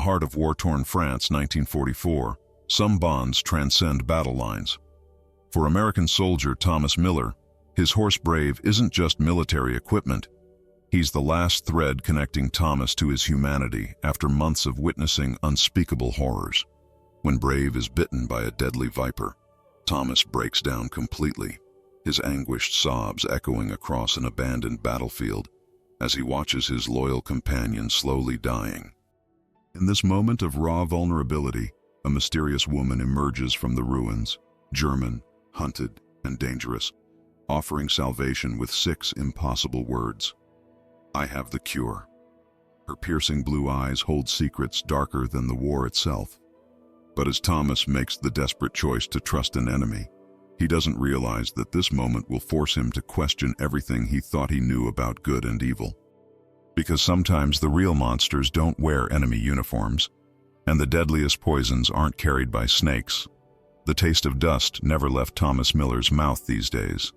heart of war-torn France, 1944, some bonds transcend battle lines. For American soldier Thomas Miller, his horse Brave isn't just military equipment. He's the last thread connecting Thomas to his humanity after months of witnessing unspeakable horrors. When Brave is bitten by a deadly viper, Thomas breaks down completely, his anguished sobs echoing across an abandoned battlefield as he watches his loyal companion slowly dying. In this moment of raw vulnerability, a mysterious woman emerges from the ruins, German, hunted, and dangerous, offering salvation with 6 impossible words. "I have the cure." Her piercing blue eyes hold secrets darker than the war itself. But as Thomas makes the desperate choice to trust an enemy, he doesn't realize that this moment will force him to question everything he thought he knew about good and evil. Because sometimes the real monsters don't wear enemy uniforms, and the deadliest poisons aren't carried by snakes. The taste of dust never left Thomas Miller's mouth these days.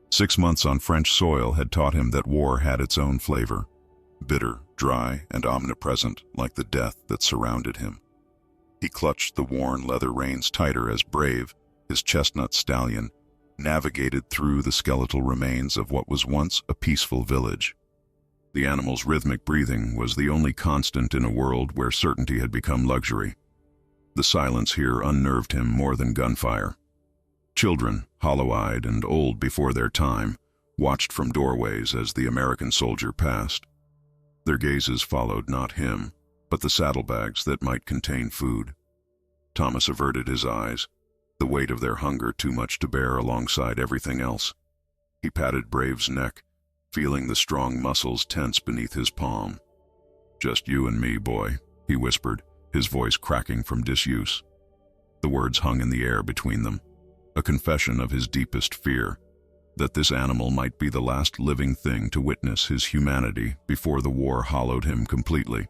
6 months on French soil had taught him that war had its own flavor, bitter, dry, and omnipresent like the death that surrounded him. He clutched the worn leather reins tighter as Brave, his chestnut stallion, navigated through the skeletal remains of what was once a peaceful village. The animal's rhythmic breathing was the only constant in a world where certainty had become luxury. The silence here unnerved him more than gunfire. Children, hollow-eyed and old before their time, watched from doorways as the American soldier passed. Their gazes followed not him, but the saddlebags that might contain food. Thomas averted his eyes, the weight of their hunger too much to bear alongside everything else. He patted Brave's neck, feeling the strong muscles tense beneath his palm. "Just you and me, boy," he whispered, his voice cracking from disuse. The words hung in the air between them, a confession of his deepest fear, that this animal might be the last living thing to witness his humanity before the war hollowed him completely.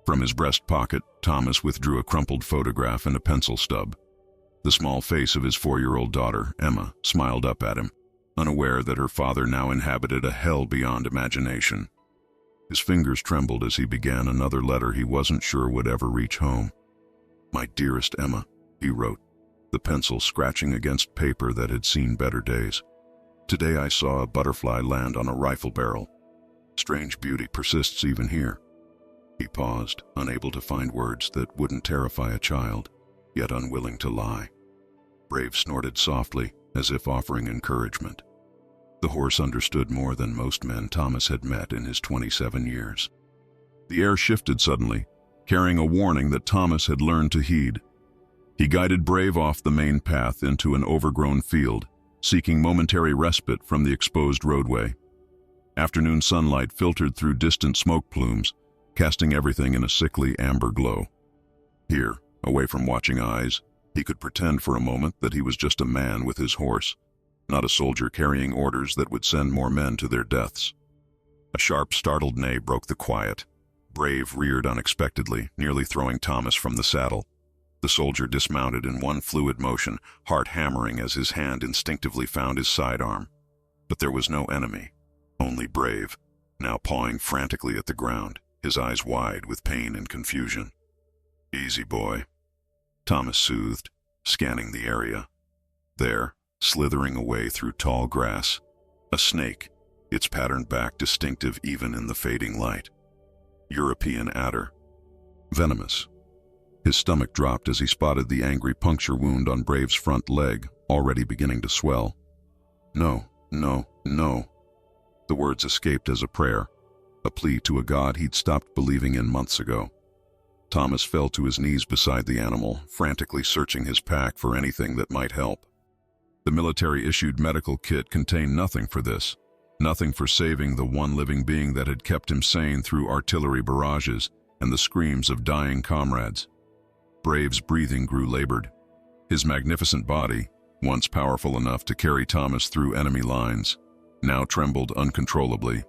From his breast pocket, Thomas withdrew a crumpled photograph and a pencil stub. The small face of his 4-year-old daughter, Emma, smiled up at him, unaware that her father now inhabited a hell beyond imagination. His fingers trembled as he began another letter he wasn't sure would ever reach home. "My dearest Emma," he wrote, the pencil scratching against paper that had seen better days. "Today I saw a butterfly land on a rifle barrel. Strange beauty persists even here." He paused, unable to find words that wouldn't terrify a child, yet unwilling to lie. Brave snorted softly, as if offering encouragement. The horse understood more than most men Thomas had met in his 27 years. The air shifted suddenly, carrying a warning that Thomas had learned to heed. He guided Brave off the main path into an overgrown field, seeking momentary respite from the exposed roadway. Afternoon sunlight filtered through distant smoke plumes, casting everything in a sickly amber glow. Here, away from watching eyes, he could pretend for a moment that he was just a man with his horse, not a soldier carrying orders that would send more men to their deaths. A sharp, startled neigh broke the quiet. Brave reared unexpectedly, nearly throwing Thomas from the saddle. The soldier dismounted in one fluid motion, heart hammering as his hand instinctively found his sidearm. But there was no enemy, only Brave, now pawing frantically at the ground, his eyes wide with pain and confusion. "Easy, boy," Thomas soothed, scanning the area. There, slithering away through tall grass, a snake, its patterned back distinctive even in the fading light. European adder. Venomous. His stomach dropped as he spotted the angry puncture wound on Brave's front leg, already beginning to swell. "No, no, no." The words escaped as a prayer, a plea to a god he'd stopped believing in months ago. Thomas fell to his knees beside the animal, frantically searching his pack for anything that might help. The military-issued medical kit contained nothing for this, nothing for saving the one living being that had kept him sane through artillery barrages and the screams of dying comrades. Brave's breathing grew labored. His magnificent body, once powerful enough to carry Thomas through enemy lines, now trembled uncontrollably.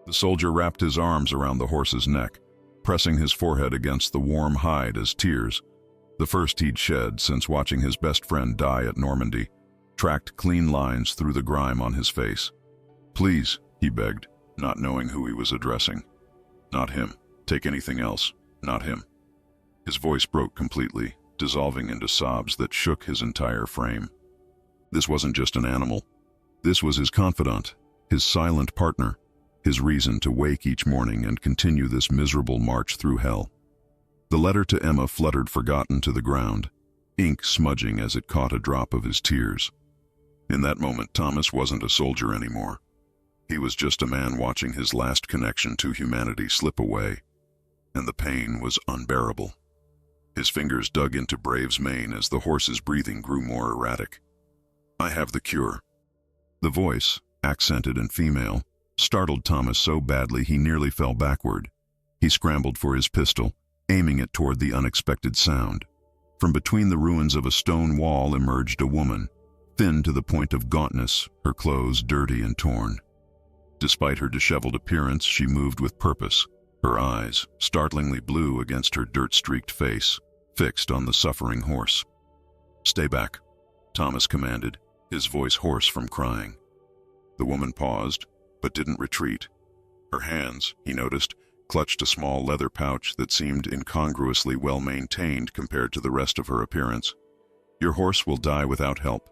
The soldier wrapped his arms around the horse's neck, pressing his forehead against the warm hide as tears, the first he'd shed since watching his best friend die at Normandy, tracked clean lines through the grime on his face. "Please," he begged, not knowing who he was addressing. "Not him. Take anything else. Not him." His voice broke completely, dissolving into sobs that shook his entire frame. This wasn't just an animal. This was his confidant, his silent partner, his reason to wake each morning and continue this miserable march through hell. The letter to Emma fluttered forgotten to the ground, ink smudging as it caught a drop of his tears. In that moment, Thomas wasn't a soldier anymore. He was just a man watching his last connection to humanity slip away, and the pain was unbearable. His fingers dug into Brave's mane as the horse's breathing grew more erratic. "I have the cure." The voice, accented and female, startled Thomas so badly he nearly fell backward. He scrambled for his pistol, aiming it toward the unexpected sound. From between the ruins of a stone wall emerged a woman, thin to the point of gauntness, her clothes dirty and torn. Despite her disheveled appearance, she moved with purpose, her eyes, startlingly blue against her dirt-streaked face, fixed on the suffering horse. "Stay back," Thomas commanded, his voice hoarse from crying. The woman paused, but didn't retreat. Her hands, he noticed, clutched a small leather pouch that seemed incongruously well-maintained compared to the rest of her appearance. "Your horse will die without help,"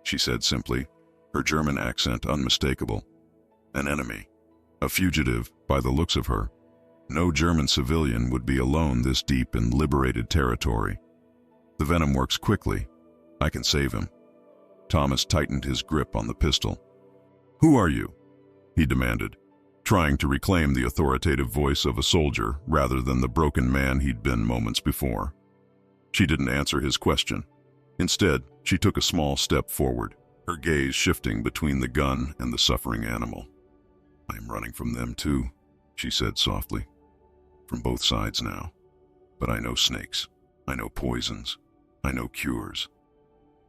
she said simply, her German accent unmistakable. An enemy, a fugitive by the looks of her. No German civilian would be alone this deep in liberated territory. "The venom works quickly. I can save him." Thomas tightened his grip on the pistol. "Who are you?" he demanded, trying to reclaim the authoritative voice of a soldier rather than the broken man he'd been moments before. She didn't answer his question. Instead, she took a small step forward, her gaze shifting between the gun and the suffering animal. "I am running from them too," she said softly. "From both sides now. But I know snakes. I know poisons. I know cures."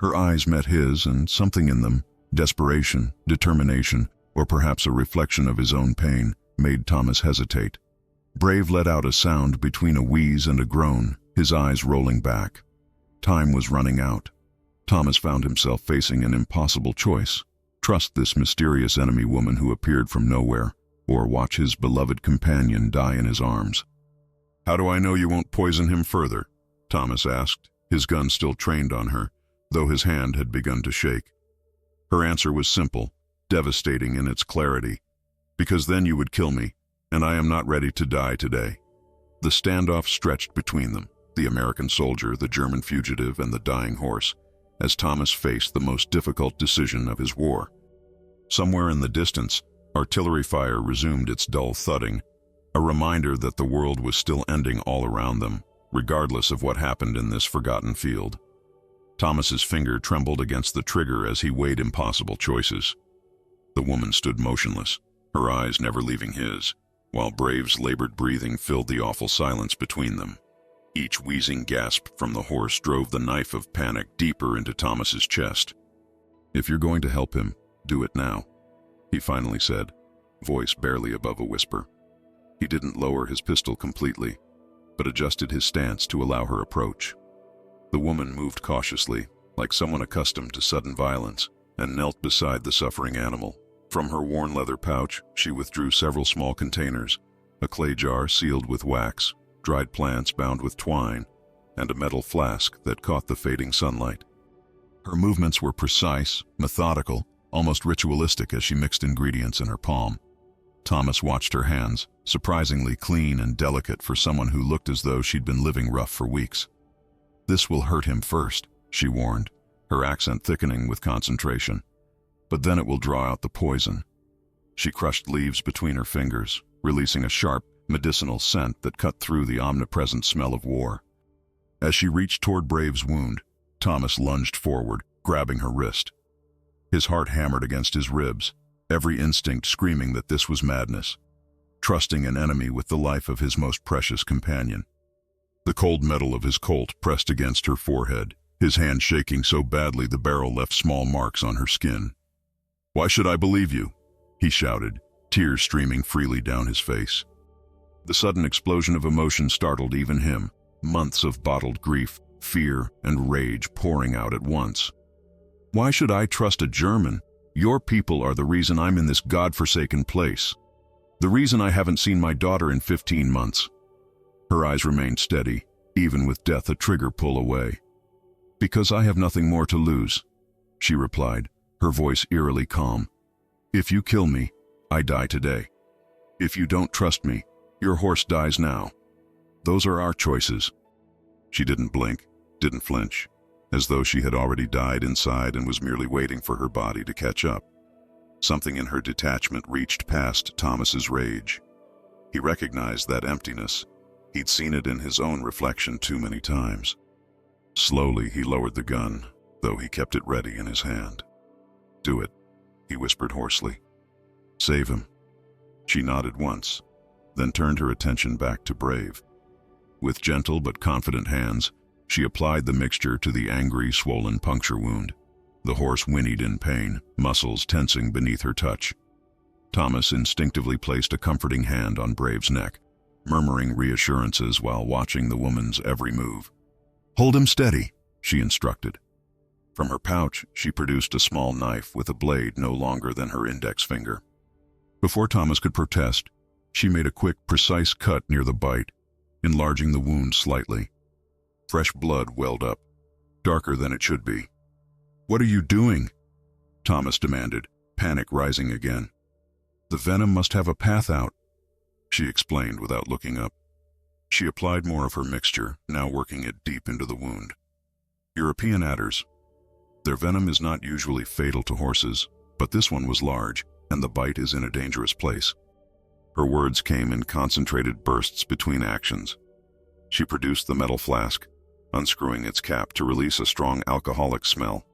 Her eyes met his, and something in them, desperation, determination, or perhaps a reflection of his own pain, made Thomas hesitate. Brave let out a sound between a wheeze and a groan, his eyes rolling back. Time was running out. Thomas found himself facing an impossible choice: trust this mysterious enemy woman who appeared from nowhere, or watch his beloved companion die in his arms. "How do I know you won't poison him further?" Thomas asked, his gun still trained on her, though his hand had begun to shake. Her answer was simple, devastating in its clarity. "Because then you would kill me, and I am not ready to die today." The standoff stretched between them, the American soldier, the German fugitive, and the dying horse, as Thomas faced the most difficult decision of his war. Somewhere in the distance, artillery fire resumed its dull thudding, a reminder that the world was still ending all around them, regardless of what happened in this forgotten field. Thomas's finger trembled against the trigger as he weighed impossible choices. The woman stood motionless, her eyes never leaving his, while Brave's labored breathing filled the awful silence between them. Each wheezing gasp from the horse drove the knife of panic deeper into Thomas's chest. "If you're going to help him, do it now," he finally said, voice barely above a whisper. He didn't lower his pistol completely, but adjusted his stance to allow her approach. The woman moved cautiously, like someone accustomed to sudden violence, and knelt beside the suffering animal. From her worn leather pouch, she withdrew several small containers, a clay jar sealed with wax, dried plants bound with twine, and a metal flask that caught the fading sunlight. Her movements were precise, methodical, almost ritualistic as she mixed ingredients in her palm. Thomas watched her hands, surprisingly clean and delicate for someone who looked as though she'd been living rough for weeks. "This will hurt him first," she warned, her accent thickening with concentration. "But then it will draw out the poison." She crushed leaves between her fingers, releasing a sharp, medicinal scent that cut through the omnipresent smell of war. As she reached toward Brave's wound, Thomas lunged forward, grabbing her wrist. His heart hammered against his ribs, every instinct screaming that this was madness, trusting an enemy with the life of his most precious companion. The cold metal of his Colt pressed against her forehead, his hand shaking so badly the barrel left small marks on her skin. "Why should I believe you?" he shouted, tears streaming freely down his face. The sudden explosion of emotion startled even him, months of bottled grief, fear, and rage pouring out at once. "Why should I trust a German? Your people are the reason I'm in this godforsaken place. The reason I haven't seen my daughter in 15 months. Her eyes remained steady, even with death a trigger pull away. "Because I have nothing more to lose," she replied, her voice eerily calm. "If you kill me, I die today. If you don't trust me, your horse dies now. Those are our choices." She didn't blink, didn't flinch, as though she had already died inside and was merely waiting for her body to catch up. Something in her detachment reached past Thomas's rage. He recognized that emptiness. He'd seen it in his own reflection too many times. Slowly, he lowered the gun, though he kept it ready in his hand. "Do it," he whispered hoarsely. "Save him." She nodded once, then turned her attention back to Brave. With gentle but confident hands, she applied the mixture to the angry, swollen puncture wound. The horse whinnied in pain, muscles tensing beneath her touch. Thomas instinctively placed a comforting hand on Brave's neck, murmuring reassurances while watching the woman's every move. "Hold him steady," she instructed. From her pouch, she produced a small knife with a blade no longer than her index finger. Before Thomas could protest, she made a quick, precise cut near the bite, enlarging the wound slightly. Fresh blood welled up, darker than it should be. "What are you doing?" Thomas demanded, panic rising again. "The venom must have a path out," she explained without looking up. She applied more of her mixture, now working it deep into the wound. "European adders. Their venom is not usually fatal to horses, but this one was large, and the bite is in a dangerous place." Her words came in concentrated bursts between actions. She produced the metal flask, unscrewing its cap to release a strong alcoholic smell.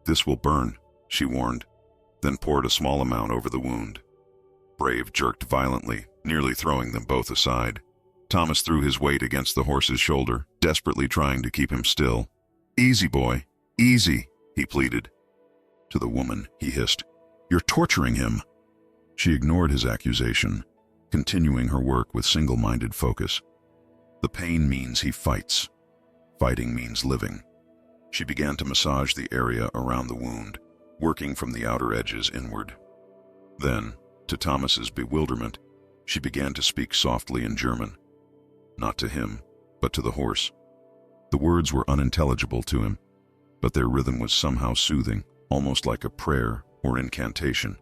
"This will burn," she warned, then poured a small amount over the wound. Brave jerked violently, nearly throwing them both aside. Thomas threw his weight against the horse's shoulder, desperately trying to keep him still. "Easy, boy, easy," he pleaded. To the woman, he hissed, "You're torturing him." She ignored his accusation, continuing her work with single-minded focus. "The pain means he fights. Fighting means living." She began to massage the area around the wound, working from the outer edges inward. Then, to Thomas's bewilderment, she began to speak softly in German. Not to him, but to the horse. The words were unintelligible to him, but their rhythm was somehow soothing, almost like a prayer or incantation.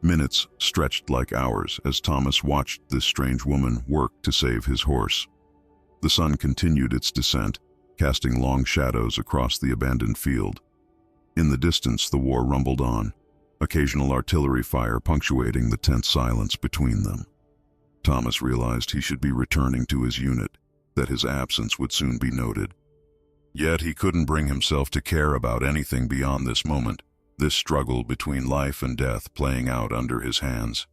Minutes stretched like hours as Thomas watched this strange woman work to save his horse. The sun continued its descent, casting long shadows across the abandoned field. In the distance, the war rumbled on, occasional artillery fire punctuating the tense silence between them. Thomas realized he should be returning to his unit, that his absence would soon be noted. Yet he couldn't bring himself to care about anything beyond this moment, this struggle between life and death playing out under his hands.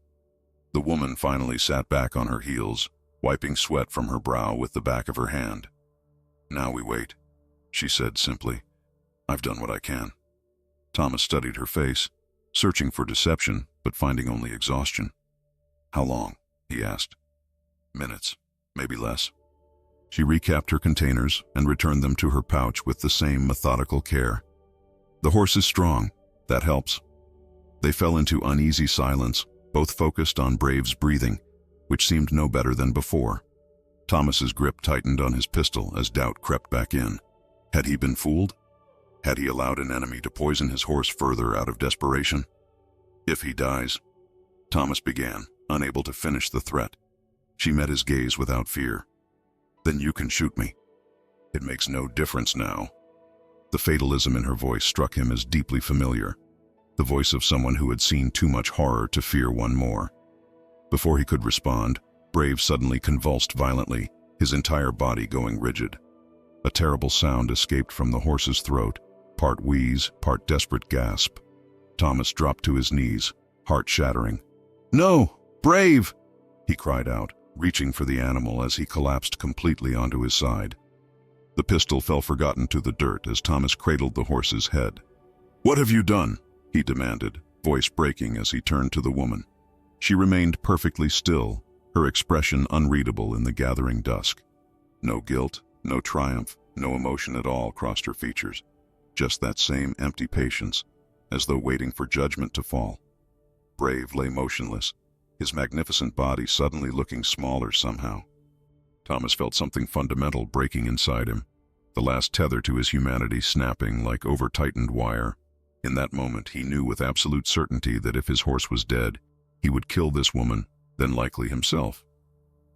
The woman finally sat back on her heels, wiping sweat from her brow with the back of her hand. "Now we wait," she said simply. "I've done what I can." Thomas studied her face, searching for deception, but finding only exhaustion. "How long?" he asked. "Minutes, maybe less." She recapped her containers and returned them to her pouch with the same methodical care. "The horse is strong. That helps." They fell into uneasy silence, both focused on Brave's breathing, which seemed no better than before. Thomas's grip tightened on his pistol as doubt crept back in. Had he been fooled? Had he allowed an enemy to poison his horse further out of desperation? "If he dies," Thomas began, unable to finish the threat. She met his gaze without fear. "Then you can shoot me. It makes no difference now." The fatalism in her voice struck him as deeply familiar, the voice of someone who had seen too much horror to fear one more. Before he could respond, Brave suddenly convulsed violently, his entire body going rigid. A terrible sound escaped from the horse's throat, part wheeze, part desperate gasp. Thomas dropped to his knees, heart shattering. "No! Brave!" he cried out, reaching for the animal as he collapsed completely onto his side. The pistol fell forgotten to the dirt as Thomas cradled the horse's head. "What have you done?" he demanded, voice breaking as he turned to the woman. She remained perfectly still, her expression unreadable in the gathering dusk. No guilt, no triumph, no emotion at all crossed her features. Just that same empty patience, as though waiting for judgment to fall. Brave lay motionless, his magnificent body suddenly looking smaller somehow. Thomas felt something fundamental breaking inside him, the last tether to his humanity snapping like over-tightened wire. In that moment, he knew with absolute certainty that if his horse was dead, he would kill this woman, then likely himself.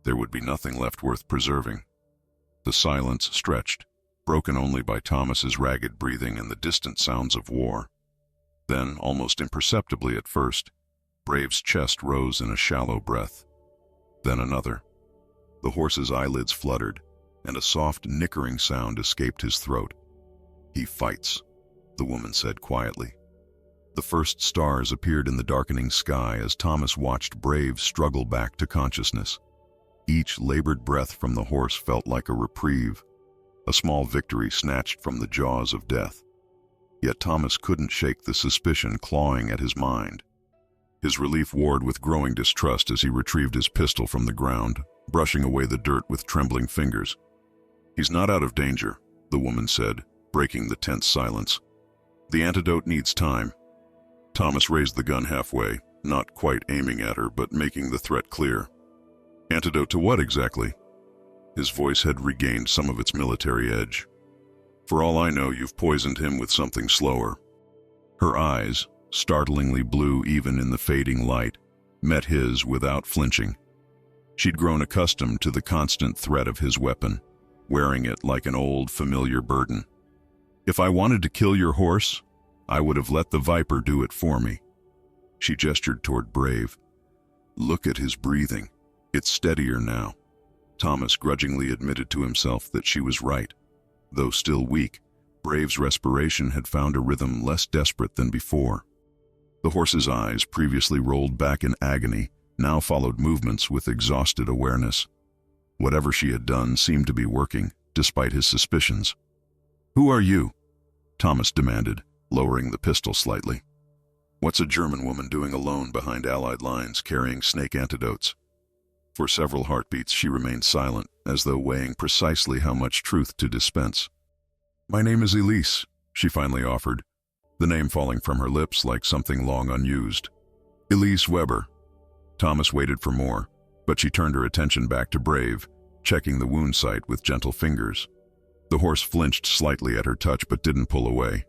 There would be nothing left worth preserving. The silence stretched, broken only by Thomas's ragged breathing and the distant sounds of war. Then, almost imperceptibly at first, Brave's chest rose in a shallow breath. Then another. The horse's eyelids fluttered, and a soft, nickering sound escaped his throat. "He fights," the woman said quietly. The first stars appeared in the darkening sky as Thomas watched Brave struggle back to consciousness. Each labored breath from the horse felt like a reprieve, a small victory snatched from the jaws of death. Yet Thomas couldn't shake the suspicion clawing at his mind. His relief warred with growing distrust as he retrieved his pistol from the ground, brushing away the dirt with trembling fingers. "He's not out of danger," the woman said, breaking the tense silence. "The antidote needs time." Thomas raised the gun halfway, not quite aiming at her, but making the threat clear. "Antidote to what exactly?" His voice had regained some of its military edge. "For all I know, you've poisoned him with something slower." Her eyes, startlingly blue even in the fading light, met his without flinching. She'd grown accustomed to the constant threat of his weapon, wearing it like an old, familiar burden. "If I wanted to kill your horse, I would have let the Viper do it for me." She gestured toward Brave. "Look at his breathing. It's steadier now." Thomas grudgingly admitted to himself that she was right. Though still weak, Brave's respiration had found a rhythm less desperate than before. The horse's eyes, previously rolled back in agony, now followed movements with exhausted awareness. Whatever she had done seemed to be working, despite his suspicions. "Who are you?" Thomas demanded, lowering the pistol slightly. "What's a German woman doing alone behind Allied lines carrying snake antidotes?" For several heartbeats she remained silent, as though weighing precisely how much truth to dispense. "My name is Elise," she finally offered, the name falling from her lips like something long unused. "Elise Weber." Thomas waited for more, but she turned her attention back to Brave, checking the wound site with gentle fingers. The horse flinched slightly at her touch but didn't pull away.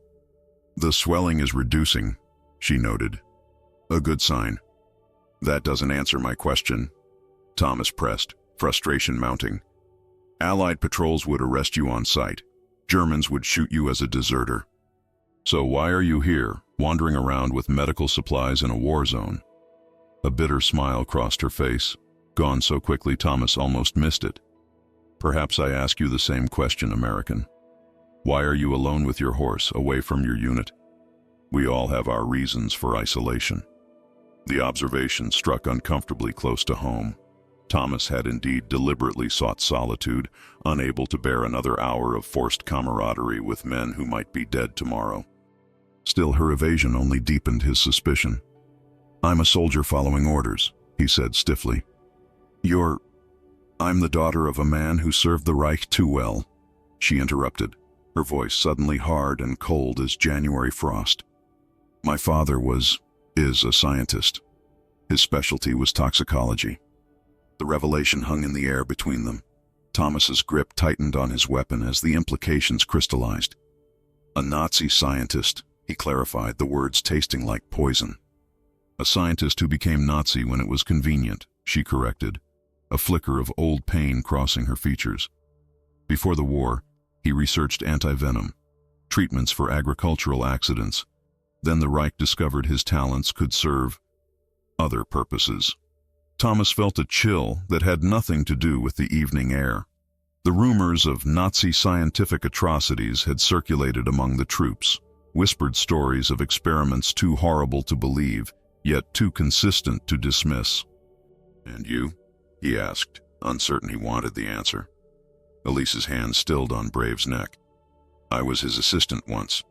"The swelling is reducing," she noted. "A good sign." "That doesn't answer my question," Thomas pressed, frustration mounting. "Allied patrols would arrest you on sight. Germans would shoot you as a deserter. So why are you here, wandering around with medical supplies in a war zone?" A bitter smile crossed her face, gone so quickly Thomas almost missed it. "Perhaps I ask you the same question, American. Why are you alone with your horse, away from your unit? We all have our reasons for isolation." The observation struck uncomfortably close to home. Thomas had indeed deliberately sought solitude, unable to bear another hour of forced camaraderie with men who might be dead tomorrow. Still, her evasion only deepened his suspicion. "I'm a soldier following orders," he said stiffly. "I'm the daughter of a man who served the Reich too well," she interrupted, her voice suddenly hard and cold as January frost. "My father is a scientist. His specialty was toxicology." The revelation hung in the air between them. Thomas's grip tightened on his weapon as the implications crystallized. "A Nazi scientist," he clarified, the words tasting like poison. "A scientist who became Nazi when it was convenient," she corrected, a flicker of old pain crossing her features. "Before the war, he researched anti-venom, treatments for agricultural accidents. Then the Reich discovered his talents could serve other purposes." Thomas felt a chill that had nothing to do with the evening air. The rumors of Nazi scientific atrocities had circulated among the troops, whispered stories of experiments too horrible to believe, yet too consistent to dismiss. "And you?" he asked, uncertain he wanted the answer. Elise's hand stilled on Brave's neck. "I was his assistant once.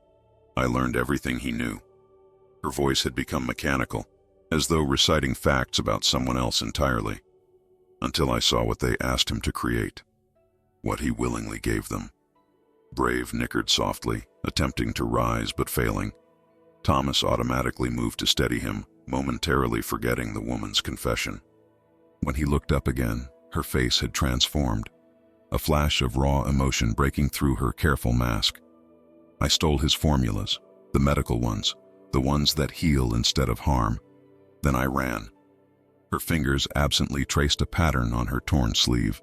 I learned everything he knew." Her voice had become mechanical, as though reciting facts about someone else entirely, "until I saw what they asked him to create, what he willingly gave them." Brave nickered softly, attempting to rise but failing. Thomas automatically moved to steady him, momentarily forgetting the woman's confession. When he looked up again, her face had transformed, a flash of raw emotion breaking through her careful mask. I stole his formulas, the medical ones, the ones that heal instead of harm. Then I ran. Her fingers absently traced a pattern on her torn sleeve.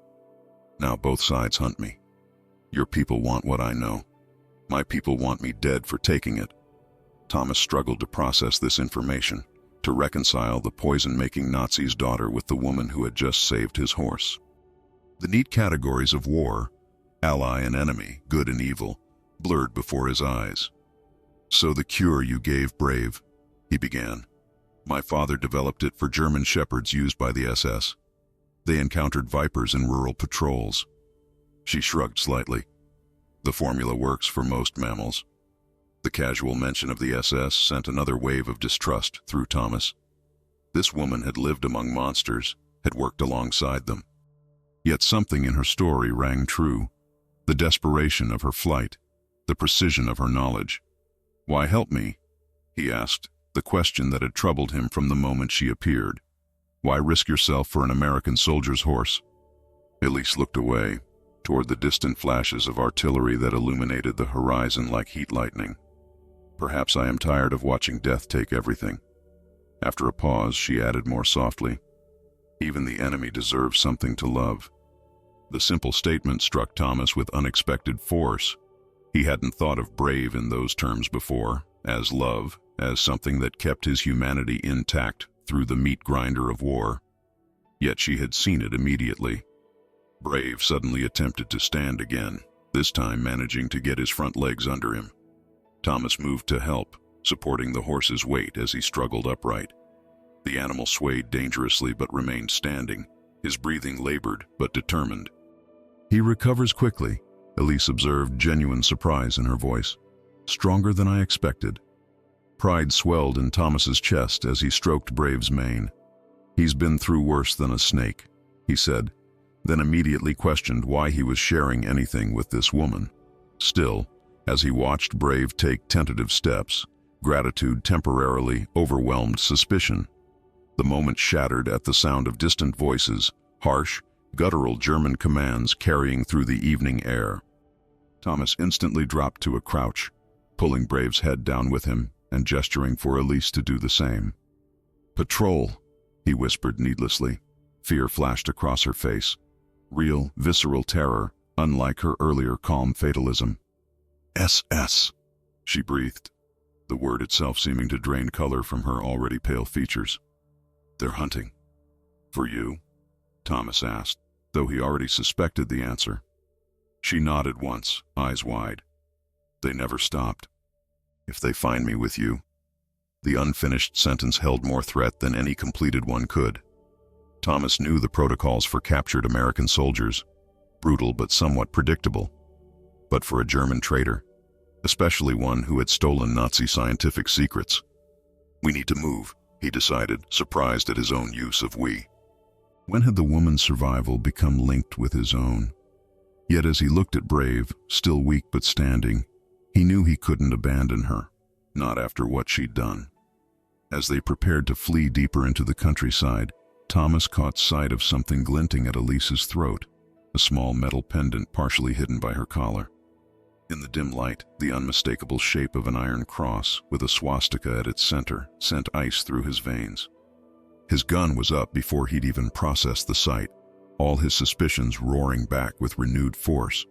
Now both sides hunt me. Your people want what I know. My people want me dead for taking it. Thomas struggled to process this information, to reconcile the poison-making Nazi's daughter with the woman who had just saved his horse. The neat categories of war, ally and enemy, good and evil, blurred before his eyes. "So the cure you gave, Brave," he began. "My father developed it for German shepherds used by the SS. They encountered vipers in rural patrols." She shrugged slightly. "The formula works for most mammals." The casual mention of the SS sent another wave of distrust through Thomas. This woman had lived among monsters, had worked alongside them. Yet something in her story rang true. The desperation of her flight, the precision of her knowledge. "Why help me?" he asked, the question that had troubled him from the moment she appeared. "Why risk yourself for an American soldier's horse?" Elise looked away, toward the distant flashes of artillery that illuminated the horizon like heat lightning. "Perhaps I am tired of watching death take everything." After a pause, she added more softly, "Even the enemy deserves something to love." The simple statement struck Thomas with unexpected force. He hadn't thought of Brave in those terms before, as love, as something that kept his humanity intact through the meat grinder of war. Yet she had seen it immediately. Brave suddenly attempted to stand again, this time managing to get his front legs under him. Thomas moved to help, supporting the horse's weight as he struggled upright. The animal swayed dangerously but remained standing, his breathing labored but determined. "He recovers quickly," Elise observed, genuine surprise in her voice. "Stronger than I expected." Pride swelled in Thomas's chest as he stroked Brave's mane. "He's been through worse than a snake," he said, then immediately questioned why he was sharing anything with this woman. Still, as he watched Brave take tentative steps, gratitude temporarily overwhelmed suspicion. The moment shattered at the sound of distant voices, harsh, guttural German commands carrying through the evening air. Thomas instantly dropped to a crouch, pulling Brave's head down with him and gesturing for Elise to do the same. "Patrol," he whispered needlessly. Fear flashed across her face. Real, visceral terror, unlike her earlier calm fatalism. "SS," she breathed, the word itself seeming to drain color from her already pale features. "They're hunting." "For you?" Thomas asked, though he already suspected the answer. She nodded once, eyes wide. "They never stopped. If they find me with you." The unfinished sentence held more threat than any completed one could. Thomas knew the protocols for captured American soldiers, brutal but somewhat predictable. But for a German traitor, especially one who had stolen Nazi scientific secrets. "We need to move," he decided, surprised at his own use of "we." When had the woman's survival become linked with his own? Yet as he looked at Brave, still weak but standing, he knew he couldn't abandon her, not after what she'd done. As they prepared to flee deeper into the countryside, Thomas caught sight of something glinting at Elise's throat, a small metal pendant partially hidden by her collar. In the dim light, the unmistakable shape of an iron cross with a swastika at its center sent ice through his veins. His gun was up before he'd even processed the sight, all his suspicions roaring back with renewed force.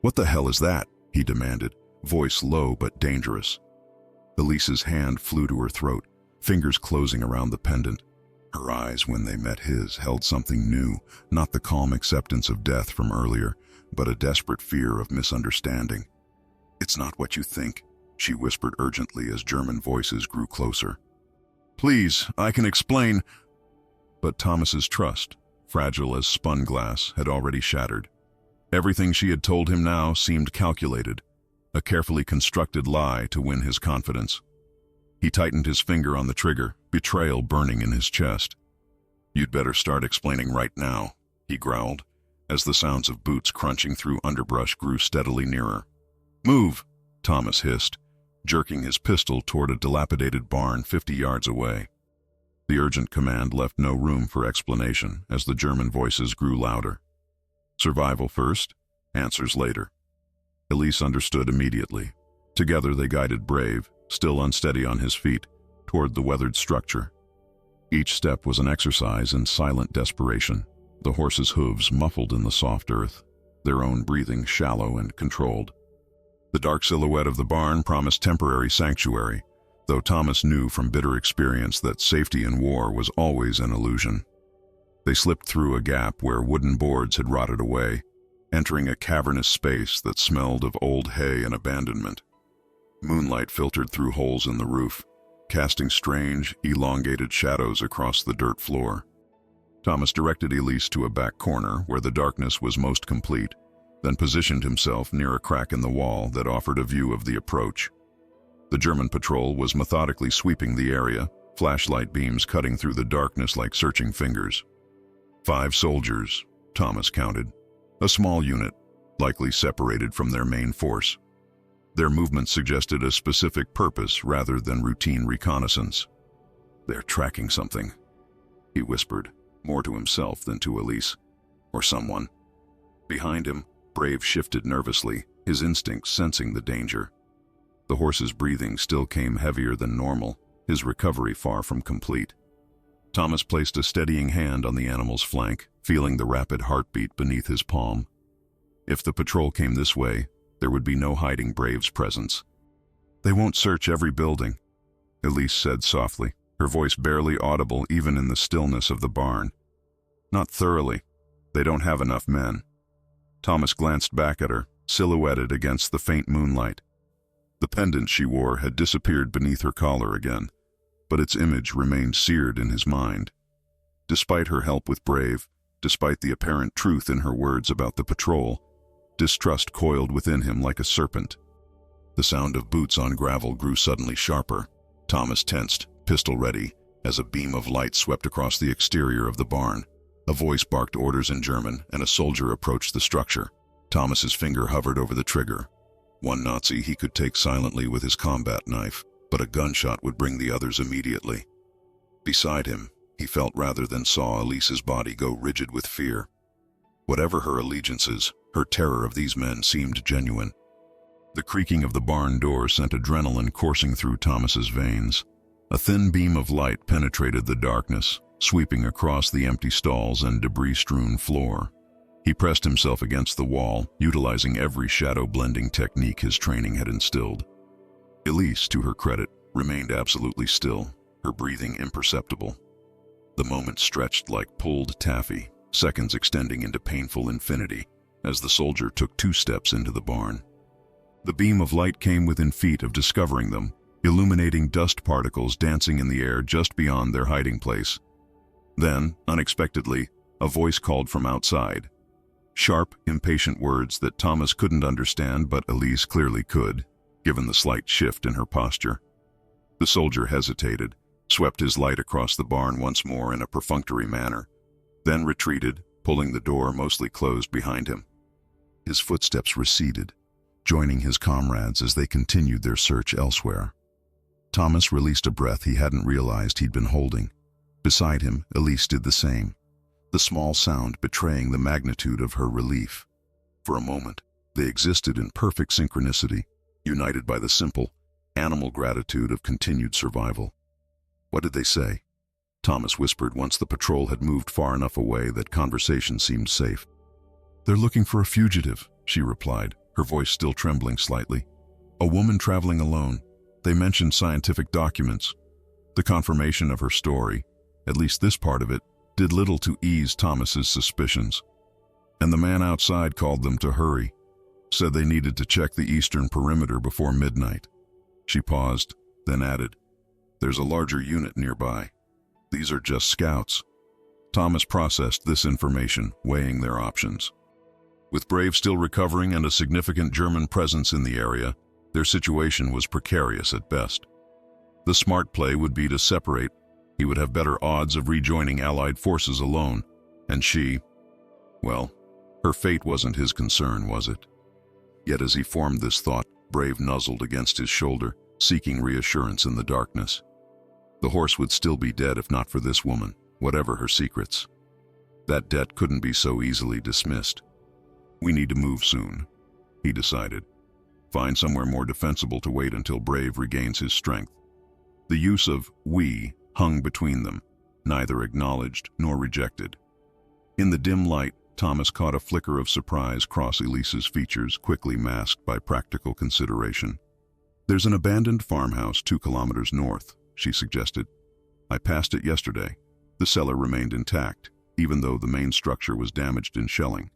"What the hell is that?" he demanded, voice low but dangerous. Elise's hand flew to her throat, fingers closing around the pendant. Her eyes, when they met his, held something new, not the calm acceptance of death from earlier, but a desperate fear of misunderstanding. "It's not what you think," she whispered urgently as German voices grew closer. "Please, I can explain." But Thomas's trust, fragile as spun glass, had already shattered. Everything she had told him now seemed calculated, a carefully constructed lie to win his confidence. He tightened his finger on the trigger, betrayal burning in his chest. "You'd better start explaining right now," he growled, as the sounds of boots crunching through underbrush grew steadily nearer. "Move," Thomas hissed, jerking his pistol toward a dilapidated barn 50 yards away. The urgent command left no room for explanation as the German voices grew louder. "Survival first," Answers later. Elise understood immediately. Together they guided Brave, still unsteady on his feet, toward the weathered structure. Each step was an exercise in silent desperation, the horses' hooves muffled in the soft earth, their own breathing shallow and controlled. The dark silhouette of the barn promised temporary sanctuary, though Thomas knew from bitter experience that safety in war was always an illusion. They slipped through a gap where wooden boards had rotted away, entering a cavernous space that smelled of old hay and abandonment. Moonlight filtered through holes in the roof, casting strange, elongated shadows across the dirt floor. Thomas directed Elise to a back corner where the darkness was most complete, then positioned himself near a crack in the wall that offered a view of the approach. The German patrol was methodically sweeping the area, flashlight beams cutting through the darkness like searching fingers. 5 soldiers, Thomas counted. A small unit, likely separated from their main force. Their movement suggested a specific purpose rather than routine reconnaissance. "They're tracking something," he whispered, more to himself than to Elise. Or someone. Behind him, Brave shifted nervously, his instincts sensing the danger. The horse's breathing still came heavier than normal, his recovery far from complete. Thomas placed a steadying hand on the animal's flank, feeling the rapid heartbeat beneath his palm. If the patrol came this way, there would be no hiding Brave's presence. "They won't search every building," Elise said softly, her voice barely audible even in the stillness of the barn. "Not thoroughly. They don't have enough men." Thomas glanced back at her, silhouetted against the faint moonlight. The pendant she wore had disappeared beneath her collar again, but its image remained seared in his mind. Despite her help with Brave, despite the apparent truth in her words about the patrol, distrust coiled within him like a serpent. The sound of boots on gravel grew suddenly sharper. Thomas tensed, pistol ready, as a beam of light swept across the exterior of the barn. A voice barked orders in German, and a soldier approached the structure. Thomas's finger hovered over the trigger. One Nazi he could take silently with his combat knife, but a gunshot would bring the others immediately. Beside him, he felt rather than saw Elise's body go rigid with fear. Whatever her allegiances, her terror of these men seemed genuine. The creaking of the barn door sent adrenaline coursing through Thomas's veins. A thin beam of light penetrated the darkness, sweeping across the empty stalls and debris-strewn floor. He pressed himself against the wall, utilizing every shadow-blending technique his training had instilled. Elise, to her credit, remained absolutely still, her breathing imperceptible. The moment stretched like pulled taffy, seconds extending into painful infinity, as the soldier took 2 steps into the barn. The beam of light came within feet of discovering them, illuminating dust particles dancing in the air just beyond their hiding place. Then, unexpectedly, a voice called from outside. Sharp, impatient words that Thomas couldn't understand, but Elise clearly could, given the slight shift in her posture. The soldier hesitated, swept his light across the barn once more in a perfunctory manner, then retreated, pulling the door mostly closed behind him. His footsteps receded, joining his comrades as they continued their search elsewhere. Thomas released a breath he hadn't realized he'd been holding. Beside him, Elise did the same, the small sound betraying the magnitude of her relief. For a moment, they existed in perfect synchronicity, united by the simple, animal gratitude of continued survival. "What did they say?" Thomas whispered once the patrol had moved far enough away that conversation seemed safe. "They're looking for a fugitive," she replied, her voice still trembling slightly. "A woman traveling alone. They mentioned scientific documents." The confirmation of her story, at least this part of it, did little to ease Thomas's suspicions. "And the man outside called them to hurry. Said they needed to check the eastern perimeter before midnight." She paused, then added, "There's a larger unit nearby. These are just scouts." Thomas processed this information, weighing their options. With Brave still recovering and a significant German presence in the area, their situation was precarious at best. The smart play would be to separate. He would have better odds of rejoining Allied forces alone, and she, well, her fate wasn't his concern, was it? Yet as he formed this thought, Brave nuzzled against his shoulder, seeking reassurance in the darkness. The horse would still be dead if not for this woman, whatever her secrets. That debt couldn't be so easily dismissed. We need to move soon, he decided. Find somewhere more defensible to wait until Brave regains his strength. The use of "we" hung between them, neither acknowledged nor rejected. In the dim light, Thomas caught a flicker of surprise cross Elise's features, quickly masked by practical consideration. "There's an abandoned farmhouse 2 kilometers north," she suggested. "I passed it yesterday. The cellar remained intact, even though the main structure was damaged in shelling."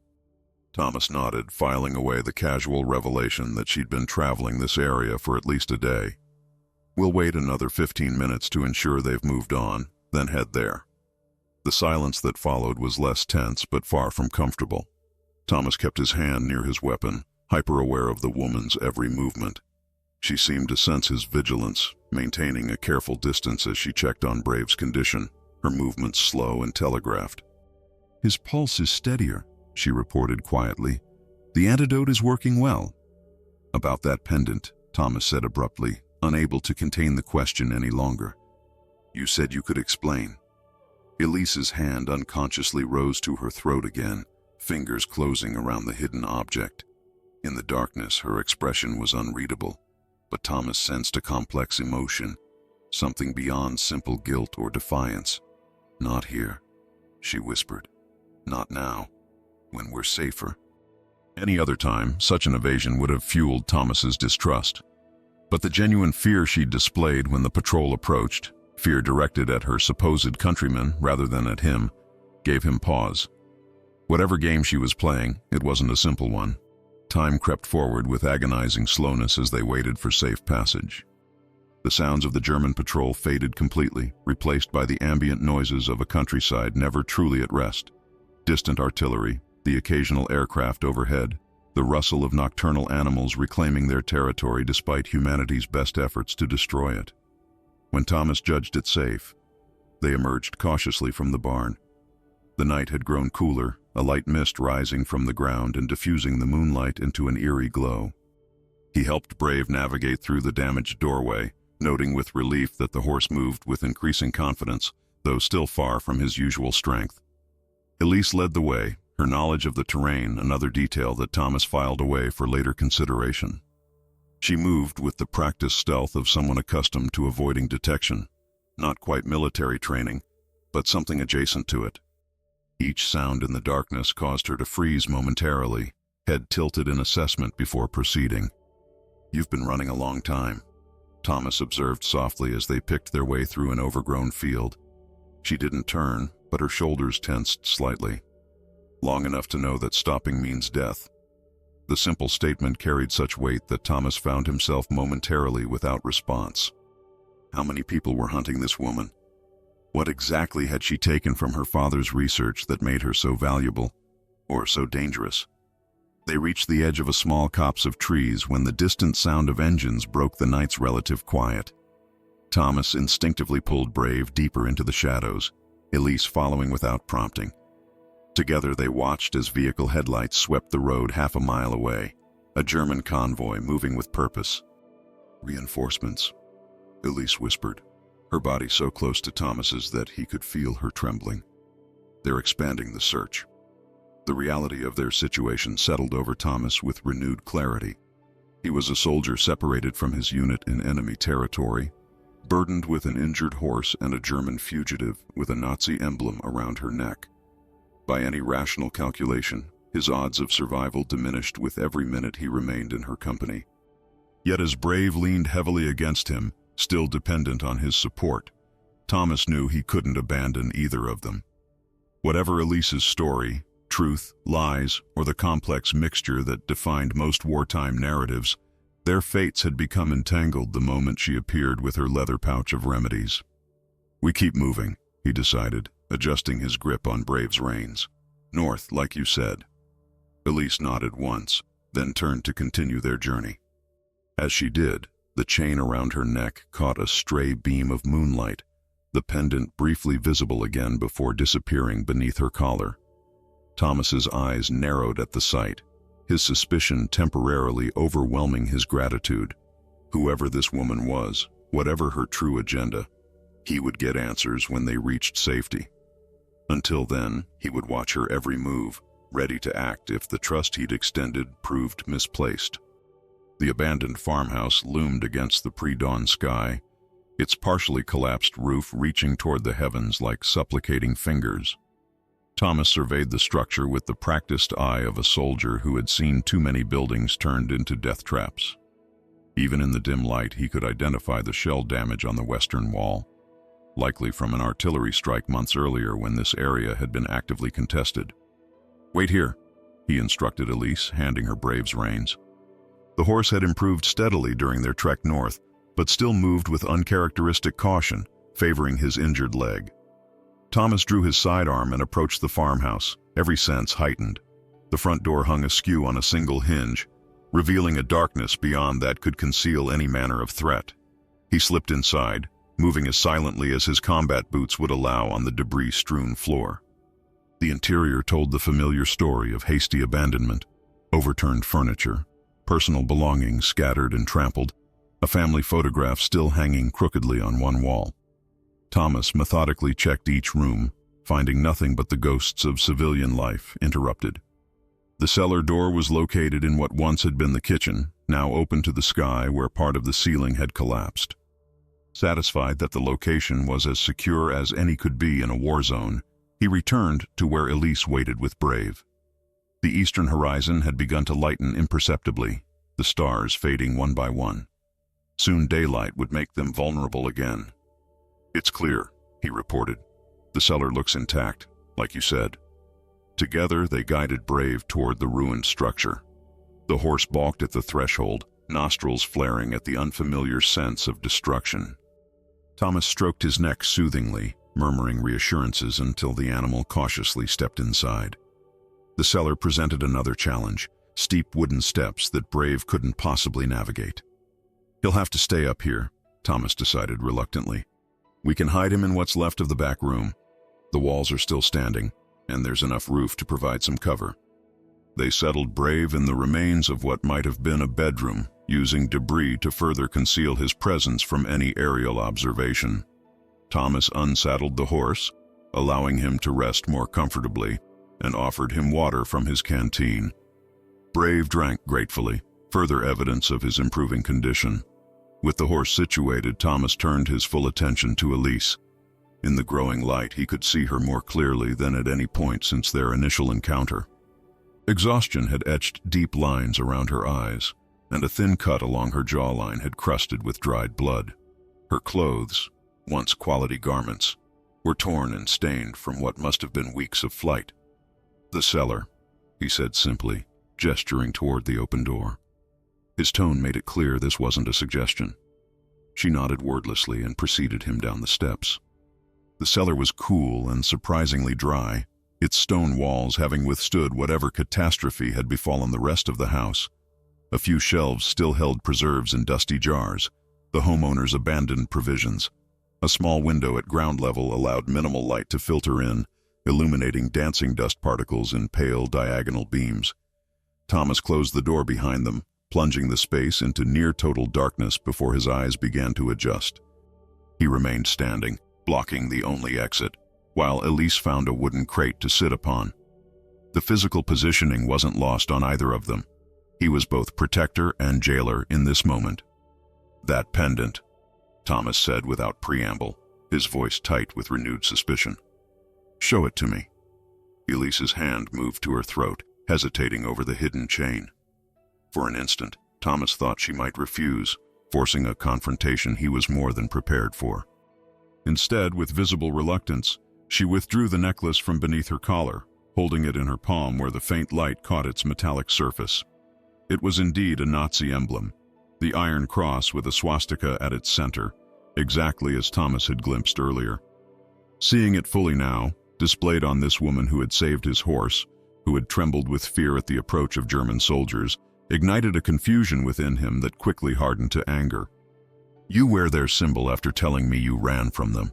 Thomas nodded, filing away the casual revelation that she'd been traveling this area for at least a day. "We'll wait another 15 minutes to ensure they've moved on, then head there." The silence that followed was less tense but far from comfortable. Thomas kept his hand near his weapon, hyper-aware of the woman's every movement. She seemed to sense his vigilance, maintaining a careful distance as she checked on Brave's condition, her movements slow and telegraphed. "His pulse is steadier," she reported quietly. "The antidote is working well." "About that pendant," Thomas said abruptly, unable to contain the question any longer. "You said you could explain." Elise's hand unconsciously rose to her throat again, fingers closing around the hidden object. In the darkness, her expression was unreadable, but Thomas sensed a complex emotion, something beyond simple guilt or defiance. "Not here," she whispered. "Not now, when we're safer." Any other time, such an evasion would have fueled Thomas's distrust. But the genuine fear she'd displayed when the patrol approached, fear directed at her supposed countrymen rather than at him, gave him pause. Whatever game she was playing, it wasn't a simple one. Time crept forward with agonizing slowness as they waited for safe passage. The sounds of the German patrol faded completely, replaced by the ambient noises of a countryside never truly at rest. Distant artillery, the occasional aircraft overhead, the rustle of nocturnal animals reclaiming their territory despite humanity's best efforts to destroy it. When Thomas judged it safe, they emerged cautiously from the barn. The night had grown cooler, a light mist rising from the ground and diffusing the moonlight into an eerie glow. He helped Brave navigate through the damaged doorway, noting with relief that the horse moved with increasing confidence, though still far from his usual strength. Elise led the way, her knowledge of the terrain another detail that Thomas filed away for later consideration. She moved with the practiced stealth of someone accustomed to avoiding detection, not quite military training, but something adjacent to it. Each sound in the darkness caused her to freeze momentarily, head tilted in assessment before proceeding. "You've been running a long time," Thomas observed softly as they picked their way through an overgrown field. She didn't turn, but her shoulders tensed slightly. "Long enough to know that stopping means death." The simple statement carried such weight that Thomas found himself momentarily without response. How many people were hunting this woman? What exactly had she taken from her father's research that made her so valuable, or so dangerous? They reached the edge of a small copse of trees when the distant sound of engines broke the night's relative quiet. Thomas instinctively pulled Brave deeper into the shadows, Elise following without prompting. Together they watched as vehicle headlights swept the road half a mile away, a German convoy moving with purpose. "Reinforcements," Elise whispered, her body so close to Thomas's that he could feel her trembling. "They're expanding the search." The reality of their situation settled over Thomas with renewed clarity. He was a soldier separated from his unit in enemy territory, burdened with an injured horse and a German fugitive with a Nazi emblem around her neck. By any rational calculation, his odds of survival diminished with every minute he remained in her company. Yet as Brave leaned heavily against him, still dependent on his support, Thomas knew he couldn't abandon either of them. Whatever Elise's story, truth, lies, or the complex mixture that defined most wartime narratives, their fates had become entangled the moment she appeared with her leather pouch of remedies. "We keep moving," he decided, adjusting his grip on Brave's reins. "North, like you said." Elise nodded once, then turned to continue their journey. As she did, the chain around her neck caught a stray beam of moonlight, the pendant briefly visible again before disappearing beneath her collar. Thomas's eyes narrowed at the sight, his suspicion temporarily overwhelming his gratitude. Whoever this woman was, whatever her true agenda, he would get answers when they reached safety. Until then, he would watch her every move, ready to act if the trust he'd extended proved misplaced. The abandoned farmhouse loomed against the pre-dawn sky, its partially collapsed roof reaching toward the heavens like supplicating fingers. Thomas surveyed the structure with the practiced eye of a soldier who had seen too many buildings turned into death traps. Even in the dim light, he could identify the shell damage on the western wall, likely from an artillery strike months earlier when this area had been actively contested. "Wait here," he instructed Elise, handing her Brave's reins. The horse had improved steadily during their trek north, but still moved with uncharacteristic caution, favoring his injured leg. Thomas drew his sidearm and approached the farmhouse, every sense heightened. The front door hung askew on a single hinge, revealing a darkness beyond that could conceal any manner of threat. He slipped inside, moving as silently as his combat boots would allow on the debris-strewn floor. The interior told the familiar story of hasty abandonment, overturned furniture, personal belongings scattered and trampled, a family photograph still hanging crookedly on one wall. Thomas methodically checked each room, finding nothing but the ghosts of civilian life interrupted. The cellar door was located in what once had been the kitchen, now open to the sky where part of the ceiling had collapsed. Satisfied that the location was as secure as any could be in a war zone, he returned to where Elise waited with Brave. The eastern horizon had begun to lighten imperceptibly, the stars fading one by one. Soon daylight would make them vulnerable again. "It's clear," he reported. "The cellar looks intact, like you said." Together they guided Brave toward the ruined structure. The horse balked at the threshold, nostrils flaring at the unfamiliar sense of destruction. Thomas stroked his neck soothingly, murmuring reassurances until the animal cautiously stepped inside. The cellar presented another challenge, steep wooden steps that Brave couldn't possibly navigate. "He'll have to stay up here," Thomas decided reluctantly. "We can hide him in what's left of the back room. The walls are still standing, and there's enough roof to provide some cover." They settled Brave in the remains of what might have been a bedroom, using debris to further conceal his presence from any aerial observation. Thomas unsaddled the horse, allowing him to rest more comfortably, and offered him water from his canteen. Brave drank gratefully, further evidence of his improving condition. With the horse situated, Thomas turned his full attention to Elise. In the growing light, he could see her more clearly than at any point since their initial encounter. Exhaustion had etched deep lines around her eyes, and a thin cut along her jawline had crusted with dried blood. Her clothes, once quality garments, were torn and stained from what must have been weeks of flight. "The cellar," he said simply, gesturing toward the open door. His tone made it clear this wasn't a suggestion. She nodded wordlessly and preceded him down the steps. The cellar was cool and surprisingly dry, its stone walls having withstood whatever catastrophe had befallen the rest of the house. A few shelves still held preserves in dusty jars, the homeowner's abandoned provisions. A small window at ground level allowed minimal light to filter in, illuminating dancing dust particles in pale diagonal beams. Thomas closed the door behind them, plunging the space into near-total darkness before his eyes began to adjust. He remained standing, blocking the only exit, while Elise found a wooden crate to sit upon. The physical positioning wasn't lost on either of them. He was both protector and jailer in this moment. "That pendant," Thomas said without preamble, his voice tight with renewed suspicion. "Show it to me." Elise's hand moved to her throat, hesitating over the hidden chain. For an instant, Thomas thought she might refuse, forcing a confrontation he was more than prepared for. Instead, with visible reluctance, she withdrew the necklace from beneath her collar, holding it in her palm where the faint light caught its metallic surface. It was indeed a Nazi emblem, the iron cross with a swastika at its center, exactly as Thomas had glimpsed earlier. Seeing it fully now, displayed on this woman who had saved his horse, who had trembled with fear at the approach of German soldiers, ignited a confusion within him that quickly hardened to anger. "You wear their symbol after telling me you ran from them."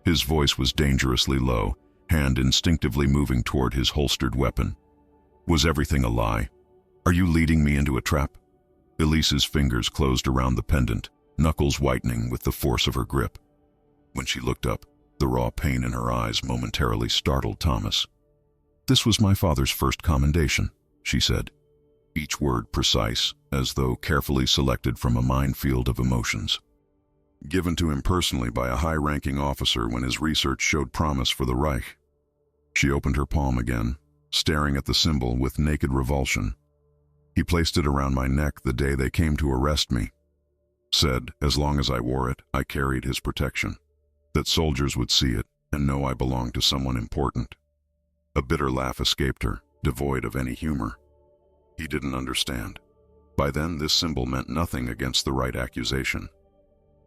His voice was dangerously low, hand instinctively moving toward his holstered weapon. "Was everything a lie? Are you leading me into a trap?" Elise's fingers closed around the pendant, knuckles whitening with the force of her grip. When she looked up, the raw pain in her eyes momentarily startled Thomas. This was my father's first commendation, she said, each word precise, as though carefully selected from a minefield of emotions. Given to him personally by a high-ranking officer when his research showed promise for the Reich. She opened her palm again, staring at the symbol with naked revulsion. He placed it around my neck the day they came to arrest me. Said, as long as I wore it, I carried his protection. That soldiers would see it and know I belonged to someone important. A bitter laugh escaped her, devoid of any humor. He didn't understand. By then, this symbol meant nothing against the right accusation.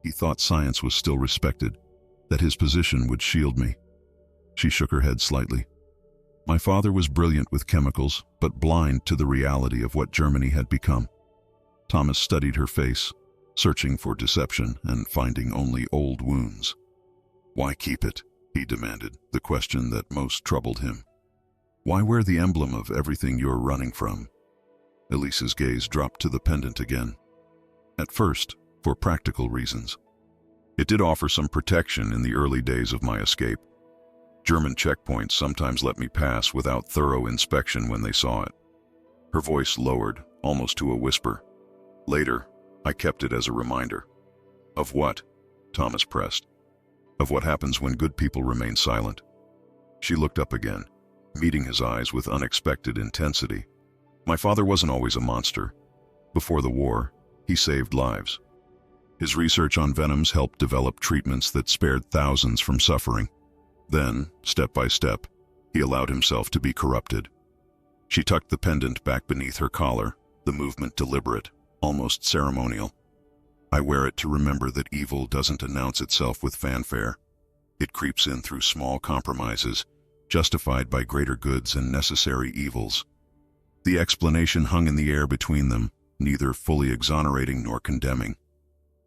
He thought science was still respected, that his position would shield me. She shook her head slightly. My father was brilliant with chemicals, but blind to the reality of what Germany had become. Thomas studied her face, searching for deception and finding only old wounds. Why keep it? He demanded, the question that most troubled him. Why wear the emblem of everything you're running from? Elise's gaze dropped to the pendant again. At first, for practical reasons. It did offer some protection in the early days of my escape. German checkpoints sometimes let me pass without thorough inspection when they saw it. Her voice lowered, almost to a whisper. Later, I kept it as a reminder. Of what? Thomas pressed. Of what happens when good people remain silent. She looked up again, meeting his eyes with unexpected intensity. My father wasn't always a monster. Before the war, he saved lives. His research on venoms helped develop treatments that spared thousands from suffering. Then, step by step, he allowed himself to be corrupted. She tucked the pendant back beneath her collar, the movement deliberate, almost ceremonial. I wear it to remember that evil doesn't announce itself with fanfare. It creeps in through small compromises, justified by greater goods and necessary evils. The explanation hung in the air between them, neither fully exonerating nor condemning.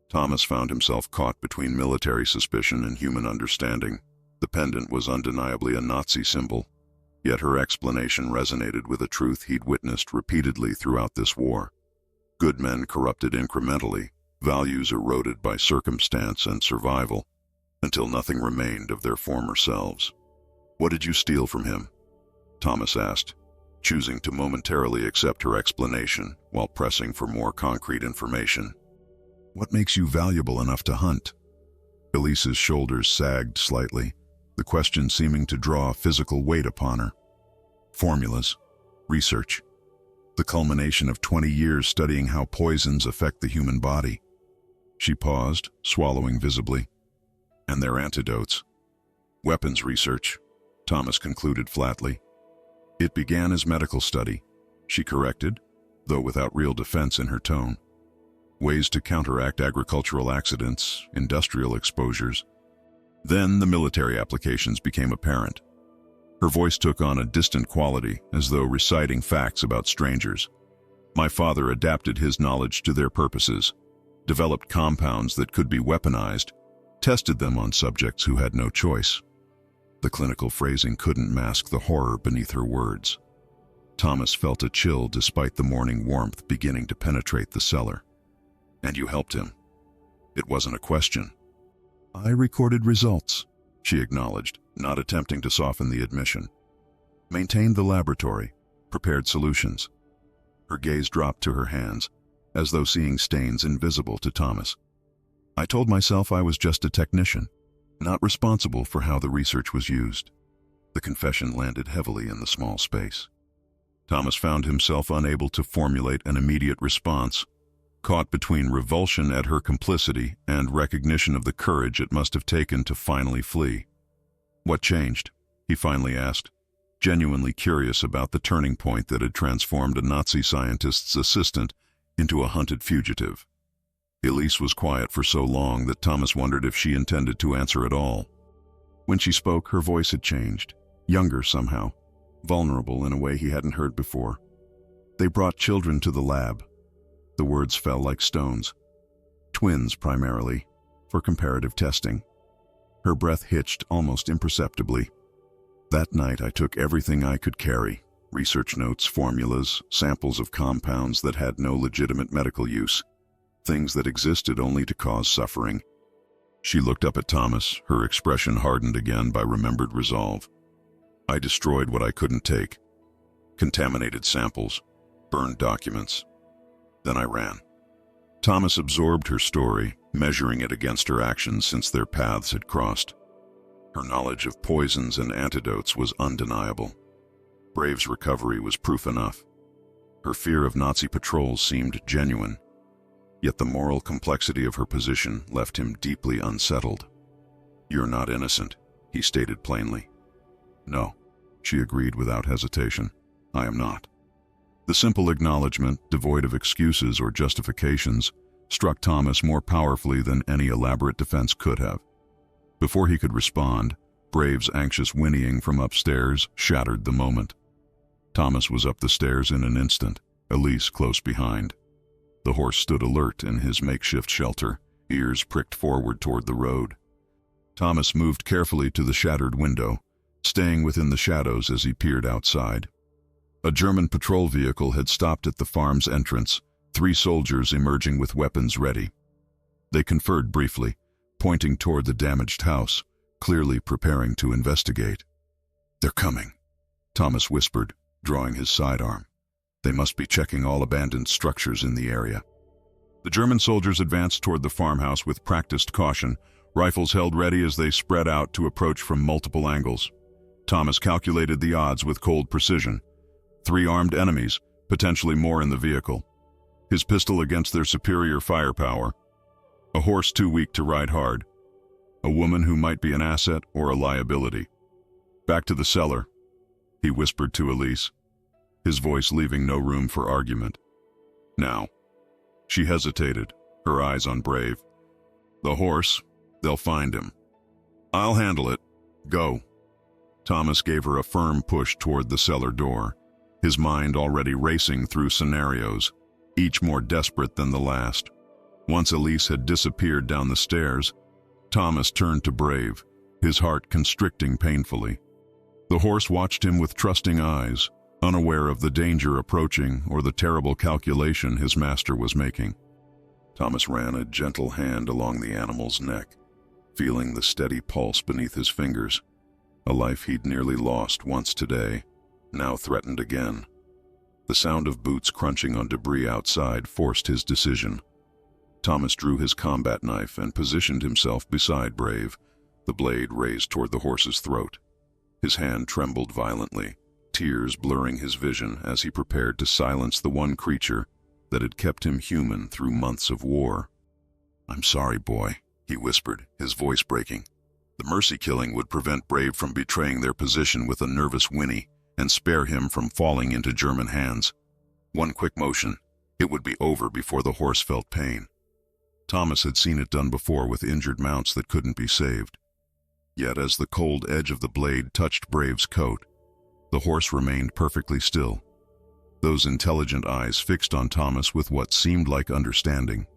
Thomas found himself caught between military suspicion and human understanding. The pendant was undeniably a Nazi symbol, yet her explanation resonated with a truth he'd witnessed repeatedly throughout this war. Good men corrupted incrementally, values eroded by circumstance and survival, until nothing remained of their former selves. What did you steal from him? Thomas asked, choosing to momentarily accept her explanation while pressing for more concrete information. What makes you valuable enough to hunt? Elise's shoulders sagged slightly, the question seeming to draw physical weight upon her. Formulas, research, the culmination of 20 years studying how poisons affect the human body. She paused, swallowing visibly. And their antidotes. Weapons research, Thomas concluded flatly. It began as medical study, she corrected, though without real defense in her tone. Ways to counteract agricultural accidents, industrial exposures. Then the military applications became apparent. Her voice took on a distant quality, as though reciting facts about strangers. My father adapted his knowledge to their purposes, developed compounds that could be weaponized, tested them on subjects who had no choice. The clinical phrasing couldn't mask the horror beneath her words. Thomas felt a chill despite the morning warmth beginning to penetrate the cellar. And you helped him. It wasn't a question. I recorded results, she acknowledged, not attempting to soften the admission. Maintained the laboratory, prepared solutions. Her gaze dropped to her hands, as though seeing stains invisible to Thomas. I told myself I was just a technician, not responsible for how the research was used. The confession landed heavily in the small space. Thomas found himself unable to formulate an immediate response, caught between revulsion at her complicity and recognition of the courage it must have taken to finally flee. What changed? He finally asked, genuinely curious about the turning point that had transformed a Nazi scientist's assistant into a hunted fugitive. Elise was quiet for so long that Thomas wondered if she intended to answer at all. When she spoke, her voice had changed, younger somehow, vulnerable in a way he hadn't heard before. They brought children to the lab. The words fell like stones. Twins, primarily, for comparative testing. Her breath hitched almost imperceptibly. That night I took everything I could carry, research notes, formulas, samples of compounds that had no legitimate medical use, things that existed only to cause suffering. She looked up at Thomas, her expression hardened again by remembered resolve. I destroyed what I couldn't take. Contaminated samples, burned documents. Then I ran. Thomas absorbed her story, measuring it against her actions since their paths had crossed. Her knowledge of poisons and antidotes was undeniable. Brave's recovery was proof enough. Her fear of Nazi patrols seemed genuine, yet the moral complexity of her position left him deeply unsettled. "You're not innocent," he stated plainly. "No," she agreed without hesitation. "I am not." The simple acknowledgement, devoid of excuses or justifications, struck Thomas more powerfully than any elaborate defense could have. Before he could respond, Brave's anxious whinnying from upstairs shattered the moment. Thomas was up the stairs in an instant, Elise close behind. The horse stood alert in his makeshift shelter, ears pricked forward toward the road. Thomas moved carefully to the shattered window, staying within the shadows as he peered outside. A German patrol vehicle had stopped at the farm's entrance, 3 soldiers emerging with weapons ready. They conferred briefly, pointing toward the damaged house, clearly preparing to investigate. "They're coming," Thomas whispered, drawing his sidearm. "They must be checking all abandoned structures in the area." The German soldiers advanced toward the farmhouse with practiced caution, rifles held ready as they spread out to approach from multiple angles. Thomas calculated the odds with cold precision. 3 armed enemies, potentially more in the vehicle. His pistol against their superior firepower. A horse too weak to ride hard. A woman who might be an asset or a liability. "Back to the cellar," he whispered to Elise, his voice leaving no room for argument. "Now." She hesitated, her eyes on Brave. "The horse, they'll find him." "I'll handle it. Go." Thomas gave her a firm push toward the cellar door, his mind already racing through scenarios, each more desperate than the last. Once Elise had disappeared down the stairs, Thomas turned to Brave, his heart constricting painfully. The horse watched him with trusting eyes, unaware of the danger approaching or the terrible calculation his master was making. Thomas ran a gentle hand along the animal's neck, feeling the steady pulse beneath his fingers. A life he'd nearly lost once today, now threatened again. The sound of boots crunching on debris outside forced his decision. Thomas drew his combat knife and positioned himself beside Brave, the blade raised toward the horse's throat. His hand trembled violently, tears blurring his vision as he prepared to silence the one creature that had kept him human through months of war. "I'm sorry, boy," he whispered, his voice breaking. The mercy killing would prevent Brave from betraying their position with a nervous whinny and spare him from falling into German hands. One quick motion, it would be over before the horse felt pain. Thomas had seen it done before with injured mounts that couldn't be saved. Yet as the cold edge of the blade touched Brave's coat, the horse remained perfectly still, those intelligent eyes fixed on Thomas with what seemed like understanding.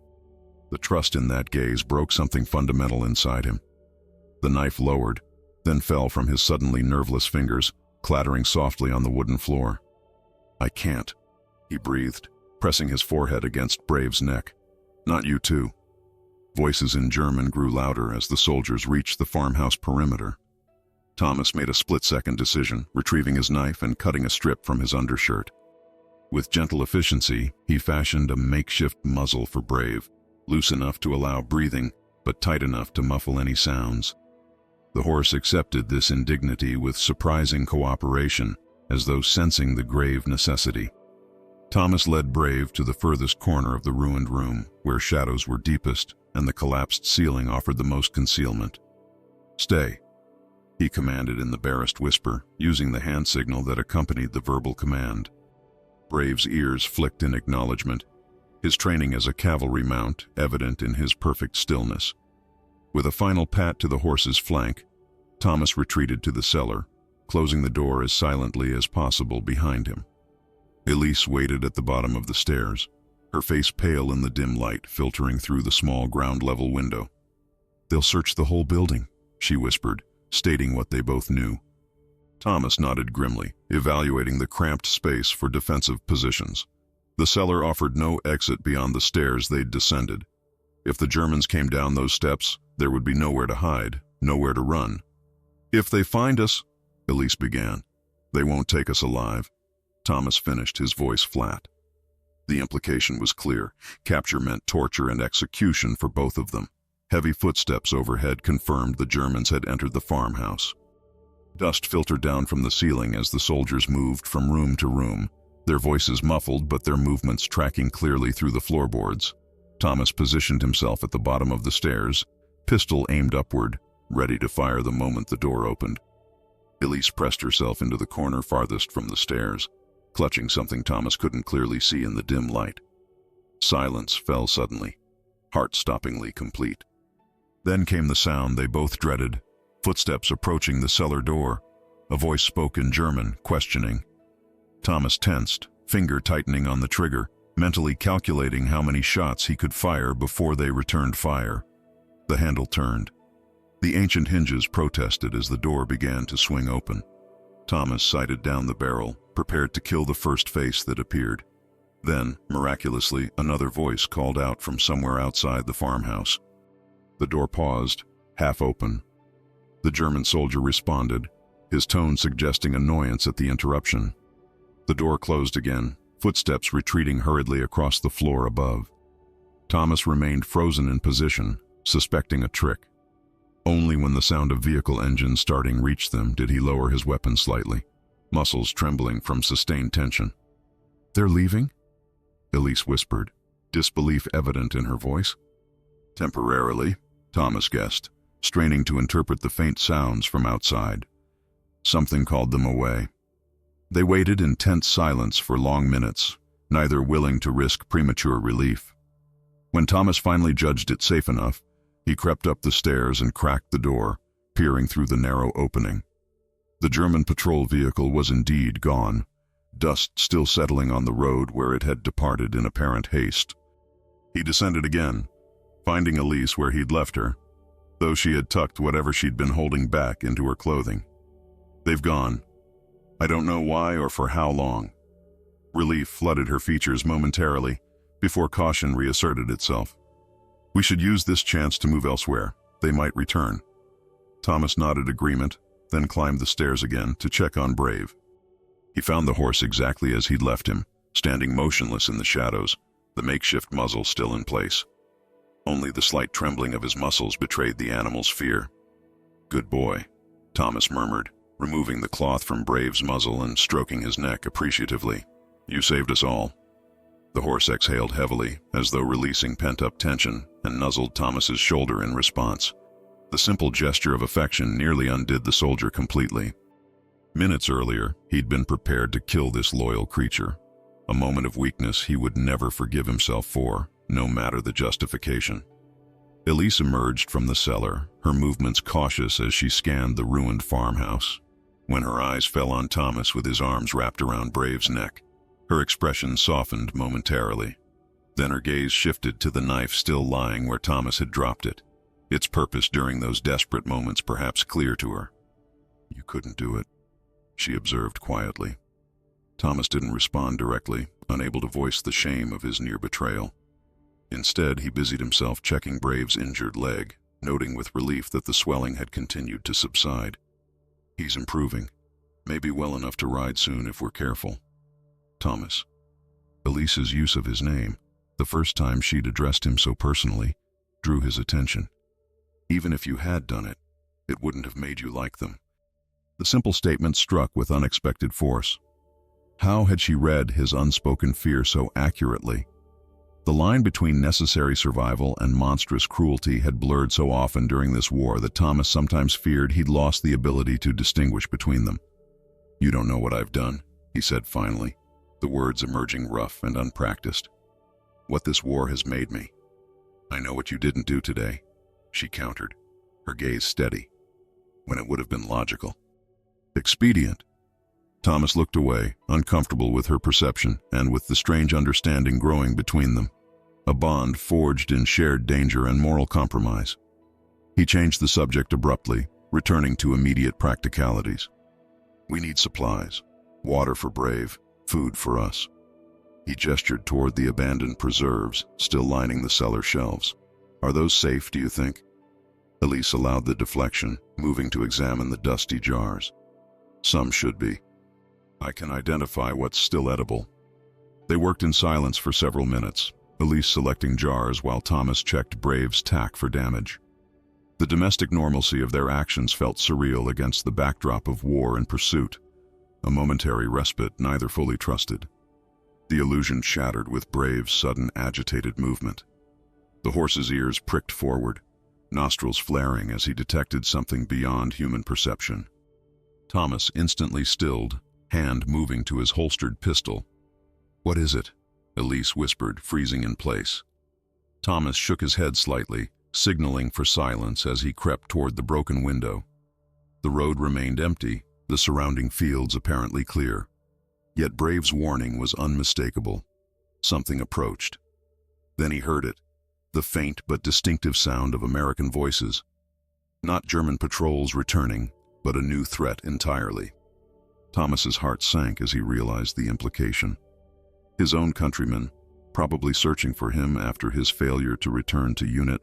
The trust in that gaze broke something fundamental inside him. The knife lowered, then fell from his suddenly nerveless fingers, clattering softly on the wooden floor. "I can't," he breathed, pressing his forehead against Brave's neck. "Not you too." Voices in German grew louder as the soldiers reached the farmhouse perimeter. Thomas made a split-second decision, retrieving his knife and cutting a strip from his undershirt. With gentle efficiency, he fashioned a makeshift muzzle for Brave, loose enough to allow breathing, but tight enough to muffle any sounds. The horse accepted this indignity with surprising cooperation, as though sensing the grave necessity. Thomas led Brave to the furthest corner of the ruined room, where shadows were deepest and the collapsed ceiling offered the most concealment. "Stay," he commanded in the barest whisper, using the hand signal that accompanied the verbal command. Brave's ears flicked in acknowledgement, his training as a cavalry mount evident in his perfect stillness. With a final pat to the horse's flank, Thomas retreated to the cellar, closing the door as silently as possible behind him. Elise waited at the bottom of the stairs, her face pale in the dim light filtering through the small ground-level window. "They'll search the whole building," she whispered, stating what they both knew. Thomas nodded grimly, evaluating the cramped space for defensive positions. The cellar offered no exit beyond the stairs they'd descended. If the Germans came down those steps, there would be nowhere to hide, nowhere to run. "If they find us," Elise began. "They won't take us alive." Thomas finished, his voice flat. The implication was clear. Capture meant torture and execution for both of them. Heavy footsteps overhead confirmed the Germans had entered the farmhouse. Dust filtered down from the ceiling as the soldiers moved from room to room, their voices muffled but their movements tracking clearly through the floorboards. Thomas positioned himself at the bottom of the stairs, pistol aimed upward, ready to fire the moment the door opened. Elise pressed herself into the corner farthest from the stairs, clutching something Thomas couldn't clearly see in the dim light. Silence fell suddenly, heart-stoppingly complete. Then came the sound they both dreaded, footsteps approaching the cellar door. A voice spoke in German, questioning. Thomas tensed, finger tightening on the trigger, mentally calculating how many shots he could fire before they returned fire. The handle turned. The ancient hinges protested as the door began to swing open. Thomas sighted down the barrel, prepared to kill the first face that appeared. Then, miraculously, another voice called out from somewhere outside the farmhouse. The door paused, half open. The German soldier responded, his tone suggesting annoyance at the interruption. The door closed again, footsteps retreating hurriedly across the floor above. Thomas remained frozen in position, suspecting a trick. Only when the sound of vehicle engines starting reached them did he lower his weapon slightly, muscles trembling from sustained tension. "They're leaving?" Elise whispered, disbelief evident in her voice. "Temporarily," Thomas guessed, straining to interpret the faint sounds from outside. Something called them away. They waited in tense silence for long minutes, neither willing to risk premature relief. When Thomas finally judged it safe enough, he crept up the stairs and cracked the door, peering through the narrow opening. The German patrol vehicle was indeed gone, dust still settling on the road where it had departed in apparent haste. He descended again, finding Elise where he'd left her, though she had tucked whatever she'd been holding back into her clothing. "They've gone. I don't know why or for how long." Relief flooded her features momentarily, before caution reasserted itself. "We should use this chance to move elsewhere. They might return." Thomas nodded agreement, then climbed the stairs again to check on Brave. He found the horse exactly as he'd left him, standing motionless in the shadows, the makeshift muzzle still in place. Only the slight trembling of his muscles betrayed the animal's fear. "Good boy," Thomas murmured, removing the cloth from Brave's muzzle and stroking his neck appreciatively. "You saved us all." The horse exhaled heavily, as though releasing pent-up tension, and nuzzled Thomas's shoulder in response. The simple gesture of affection nearly undid the soldier completely. Minutes earlier, he'd been prepared to kill this loyal creature, a moment of weakness he would never forgive himself for, no matter the justification. Elise emerged from the cellar, her movements cautious as she scanned the ruined farmhouse. When her eyes fell on Thomas with his arms wrapped around Brave's neck, her expression softened momentarily. Then her gaze shifted to the knife still lying where Thomas had dropped it, its purpose during those desperate moments perhaps clear to her. "You couldn't do it," she observed quietly. Thomas didn't respond directly, unable to voice the shame of his near betrayal. Instead, he busied himself checking Brave's injured leg, noting with relief that the swelling had continued to subside. "He's improving. Maybe well enough to ride soon if we're careful." Thomas. Elise's use of his name, the first time she'd addressed him so personally, drew his attention. Even if you had done it, it wouldn't have made you like them. The simple statement struck with unexpected force. How had she read his unspoken fear so accurately? The line between necessary survival and monstrous cruelty had blurred so often during this war that Thomas sometimes feared he'd lost the ability to distinguish between them. "You don't know what I've done," he said finally, the words emerging rough and unpracticed. "What this war has made me." "I know what you didn't do today," she countered, her gaze steady, when it would have been logical. "Expedient." Thomas looked away, uncomfortable with her perception and with the strange understanding growing between them, a bond forged in shared danger and moral compromise. He changed the subject abruptly, returning to immediate practicalities. "We need supplies, water for Brave, food for us." He gestured toward the abandoned preserves still lining the cellar shelves. "Are those safe, do you think?" Elise allowed the deflection, moving to examine the dusty jars. Some should be. I can identify what's still edible. They worked in silence for several minutes, Elise selecting jars while Thomas checked Brave's tack for damage. The domestic normalcy of their actions felt surreal against the backdrop of war and pursuit, a momentary respite neither fully trusted. The illusion shattered with Brave's sudden agitated movement. The horse's ears pricked forward, nostrils flaring as he detected something beyond human perception. Thomas instantly stilled, hand moving to his holstered pistol. "What is it?" Elise whispered, freezing in place. Thomas shook his head slightly, signaling for silence as he crept toward the broken window. The road remained empty, the surrounding fields apparently clear. Yet Brave's warning was unmistakable. Something approached. Then he heard it, the faint but distinctive sound of American voices. Not German patrols returning, but a new threat entirely. Thomas's heart sank as he realized the implication. His own countrymen, probably searching for him after his failure to return to unit,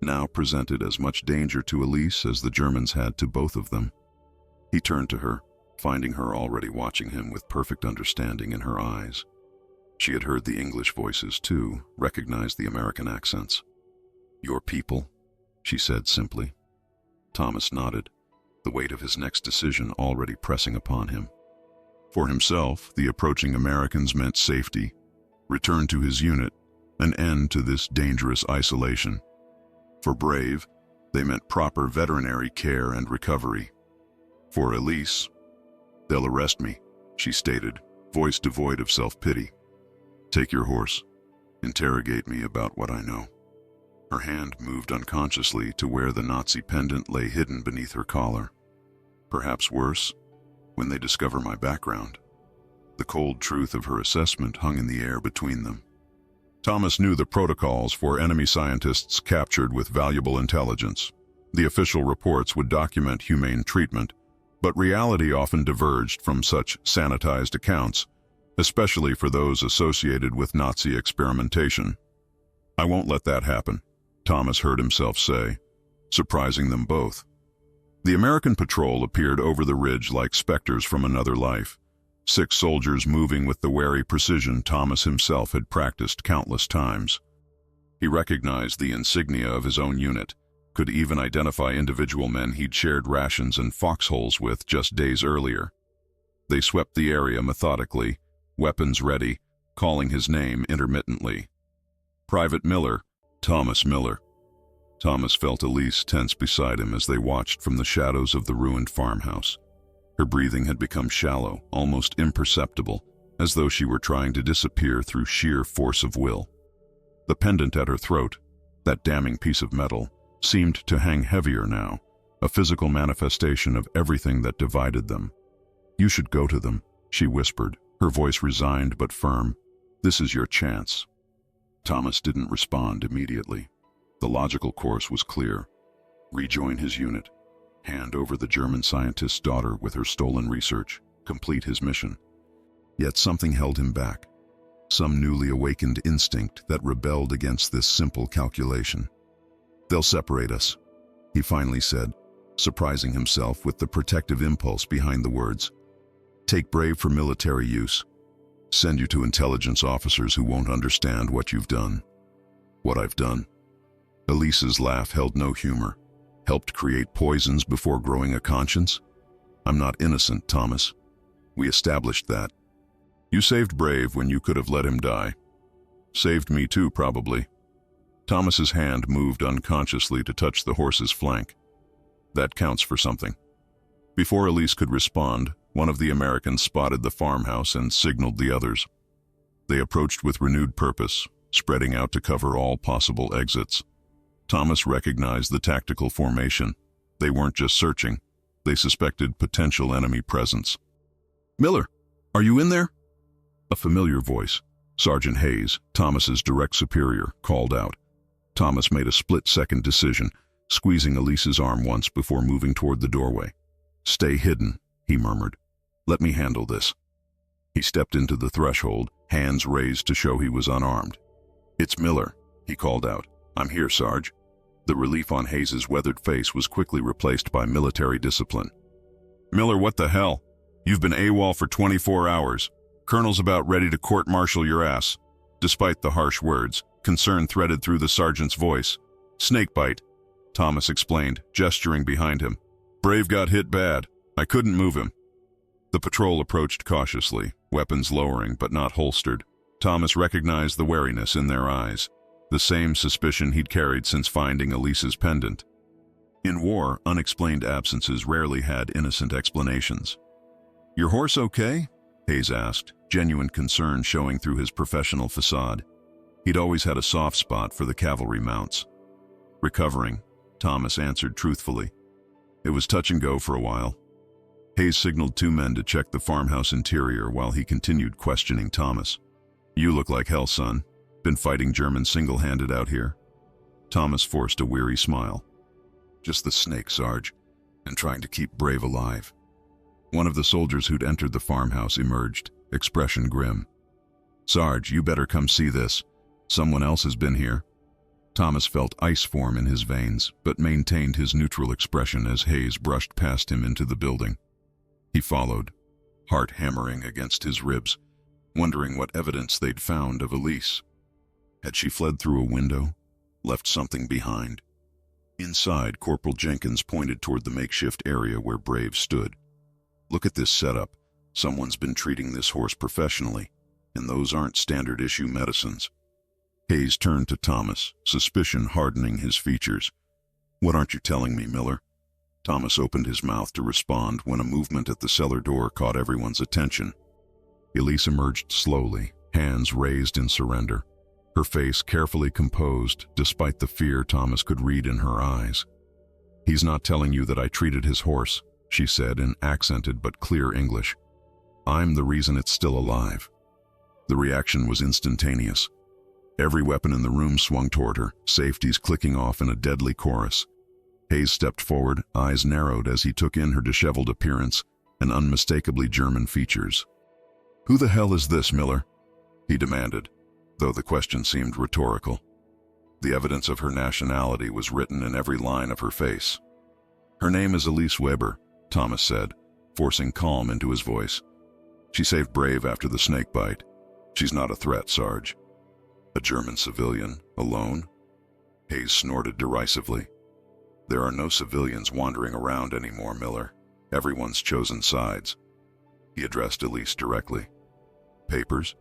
now presented as much danger to Elise as the Germans had to both of them. He turned to her, finding her already watching him with perfect understanding in her eyes. She had heard the English voices too, recognized the American accents. "Your people?" she said simply. Thomas nodded, the weight of his next decision already pressing upon him. For himself, the approaching Americans meant safety, return to his unit, an end to this dangerous isolation. For Brave, they meant proper veterinary care and recovery. For Elise, "They'll arrest me," she stated, voice devoid of self-pity. "Take your horse. Interrogate me about what I know." Her hand moved unconsciously to where the Nazi pendant lay hidden beneath her collar. Perhaps worse, when they discover my background. The cold truth of her assessment hung in the air between them. Thomas knew the protocols for enemy scientists captured with valuable intelligence. The official reports would document humane treatment, but reality often diverged from such sanitized accounts, especially for those associated with Nazi experimentation. "I won't let that happen," Thomas heard himself say, surprising them both. The American patrol appeared over the ridge like specters from another life, 6 soldiers moving with the wary precision Thomas himself had practiced countless times. He recognized the insignia of his own unit, could even identify individual men he'd shared rations and foxholes with just days earlier. They swept the area methodically, weapons ready, calling his name intermittently. "Private Miller, Thomas Miller." Thomas felt Elise tense beside him as they watched from the shadows of the ruined farmhouse. Her breathing had become shallow, almost imperceptible, as though she were trying to disappear through sheer force of will. The pendant at her throat, that damning piece of metal, seemed to hang heavier now, a physical manifestation of everything that divided them. "You should go to them," she whispered, her voice resigned but firm. "This is your chance." Thomas didn't respond immediately. The logical course was clear. Rejoin his unit, hand over the German scientist's daughter with her stolen research, complete his mission. Yet something held him back, some newly awakened instinct that rebelled against this simple calculation. "They'll separate us," he finally said, surprising himself with the protective impulse behind the words. "Take Brave for military use. Send you to intelligence officers who won't understand what you've done." "What I've done?" Elise's laugh held no humor. "Helped create poisons before growing a conscience? I'm not innocent, Thomas. We established that. You saved Brave when you could have let him die. Saved me too, probably." Thomas's hand moved unconsciously to touch the horse's flank. "That counts for something." Before Elise could respond, one of the Americans spotted the farmhouse and signaled the others. They approached with renewed purpose, spreading out to cover all possible exits. Thomas recognized the tactical formation. They weren't just searching, they suspected potential enemy presence. "Miller, are you in there?" A familiar voice, Sergeant Hayes, Thomas's direct superior, called out. Thomas made a split-second decision, squeezing Elise's arm once before moving toward the doorway. "Stay hidden," he murmured. "Let me handle this." He stepped into the threshold, hands raised to show he was unarmed. "It's Miller," he called out. "I'm here, Sarge." The relief on Hayes's weathered face was quickly replaced by military discipline. "Miller, what the hell?" You've been AWOL for 24 hours. Colonel's about ready to court-martial your ass. Despite the harsh words, concern threaded through the sergeant's voice. Snakebite, Thomas explained, gesturing behind him. Brave got hit bad. I couldn't move him. The patrol approached cautiously, weapons lowering but not holstered. Thomas recognized the wariness in their eyes, the same suspicion he'd carried since finding Elise's pendant. In war, unexplained absences rarely had innocent explanations. Your horse okay? Hayes asked, genuine concern showing through his professional facade. He'd always had a soft spot for the cavalry mounts. Recovering, Thomas answered truthfully. It was touch and go for a while. Hayes signaled 2 men to check the farmhouse interior while he continued questioning Thomas. You look like hell, son. Been fighting Germans single-handed out here? Thomas forced a weary smile. Just the snake, Sarge, and trying to keep Brave alive. One of the soldiers who'd entered the farmhouse emerged, expression grim. Sarge, you better come see this. Someone else has been here. Thomas felt ice form in his veins, but maintained his neutral expression as Hayes brushed past him into the building. He followed, heart hammering against his ribs, wondering what evidence they'd found of Elise. Had she fled through a window, left something behind? Inside, Corporal Jenkins pointed toward the makeshift area where Brave stood. Look at this setup. Someone's been treating this horse professionally, and those aren't standard-issue medicines. Hayes turned to Thomas, suspicion hardening his features. What aren't you telling me, Miller? Thomas opened his mouth to respond when a movement at the cellar door caught everyone's attention. Elise emerged slowly, hands raised in surrender, her face carefully composed despite the fear Thomas could read in her eyes. He's not telling you that I treated his horse, she said in accented but clear English. I'm the reason it's still alive. The reaction was instantaneous. Every weapon in the room swung toward her, safeties clicking off in a deadly chorus. Hayes stepped forward, eyes narrowed as he took in her disheveled appearance and unmistakably German features. Who the hell is this, Miller? He demanded, though the question seemed rhetorical. The evidence of her nationality was written in every line of her face. Her name is Elise Weber, Thomas said, forcing calm into his voice. She saved Brave after the snake bite. She's not a threat, Sarge. A German civilian, alone? Hayes snorted derisively. There are no civilians wandering around anymore, Miller. Everyone's chosen sides. He addressed Elise directly. Papers?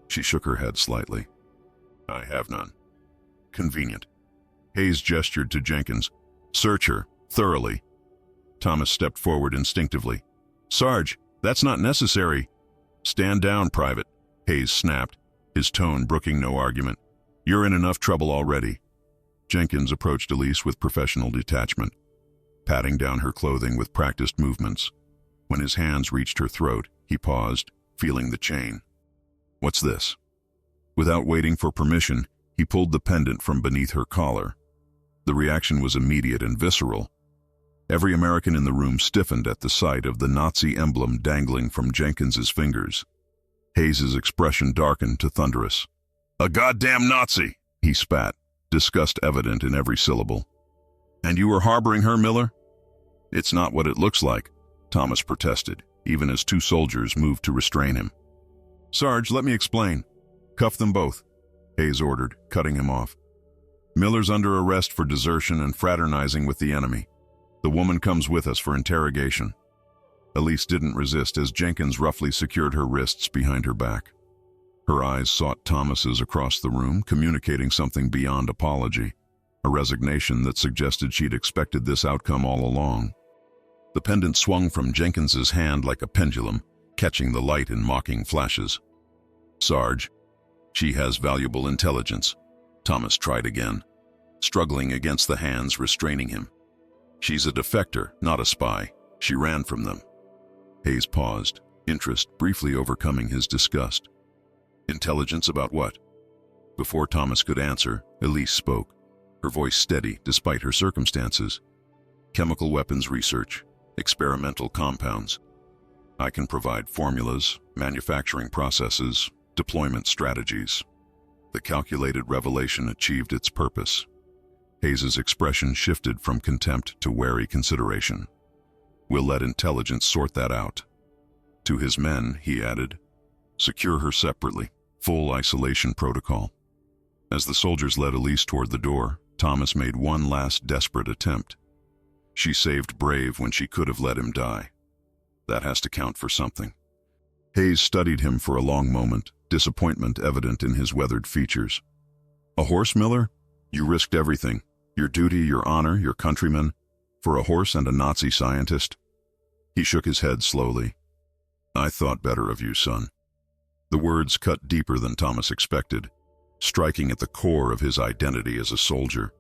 She shook her head slightly. I have none. Convenient. Hayes gestured to Jenkins. Search her, thoroughly. Thomas stepped forward instinctively. Sarge, that's not necessary. Stand down, Private, Hayes snapped, his tone brooking no argument. You're in enough trouble already. Jenkins approached Elise with professional detachment, patting down her clothing with practiced movements. When his hands reached her throat, he paused, feeling the chain. What's this? Without waiting for permission, he pulled the pendant from beneath her collar. The reaction was immediate and visceral. Every American in the room stiffened at the sight of the Nazi emblem dangling from Jenkins's fingers. Hayes's expression darkened to thunderous. A goddamn Nazi, he spat, disgust evident in every syllable. And you were harboring her, Miller? It's not what it looks like, Thomas protested, even as 2 soldiers moved to restrain him. Sarge, let me explain. Cuff them both, Hayes ordered, cutting him off. Miller's under arrest for desertion and fraternizing with the enemy. The woman comes with us for interrogation. Elise didn't resist as Jenkins roughly secured her wrists behind her back. Her eyes sought Thomas's across the room, communicating something beyond apology, a resignation that suggested she'd expected this outcome all along. The pendant swung from Jenkins's hand like a pendulum, catching the light in mocking flashes. Sarge, she has valuable intelligence, Thomas tried again, struggling against the hands restraining him. She's a defector, not a spy. She ran from them. Hayes paused, interest briefly overcoming his disgust. Intelligence about what? Before Thomas could answer, Elise spoke, her voice steady despite her circumstances. Chemical weapons research, experimental compounds. I can provide formulas, manufacturing processes, deployment strategies. The calculated revelation achieved its purpose. Hayes's expression shifted from contempt to wary consideration. We'll let intelligence sort that out. To his men, he added, "Secure her separately. Full isolation protocol." As the soldiers led Elise toward the door, Thomas made one last desperate attempt. She saved Brave when she could have let him die. That has to count for something. Hayes studied him for a long moment, disappointment evident in his weathered features. "A horse, Miller? You risked everything. Your duty, your honor, your countrymen, for a horse and a Nazi scientist?" He shook his head slowly. "I thought better of you, son." The words cut deeper than Thomas expected, striking at the core of his identity as a soldier.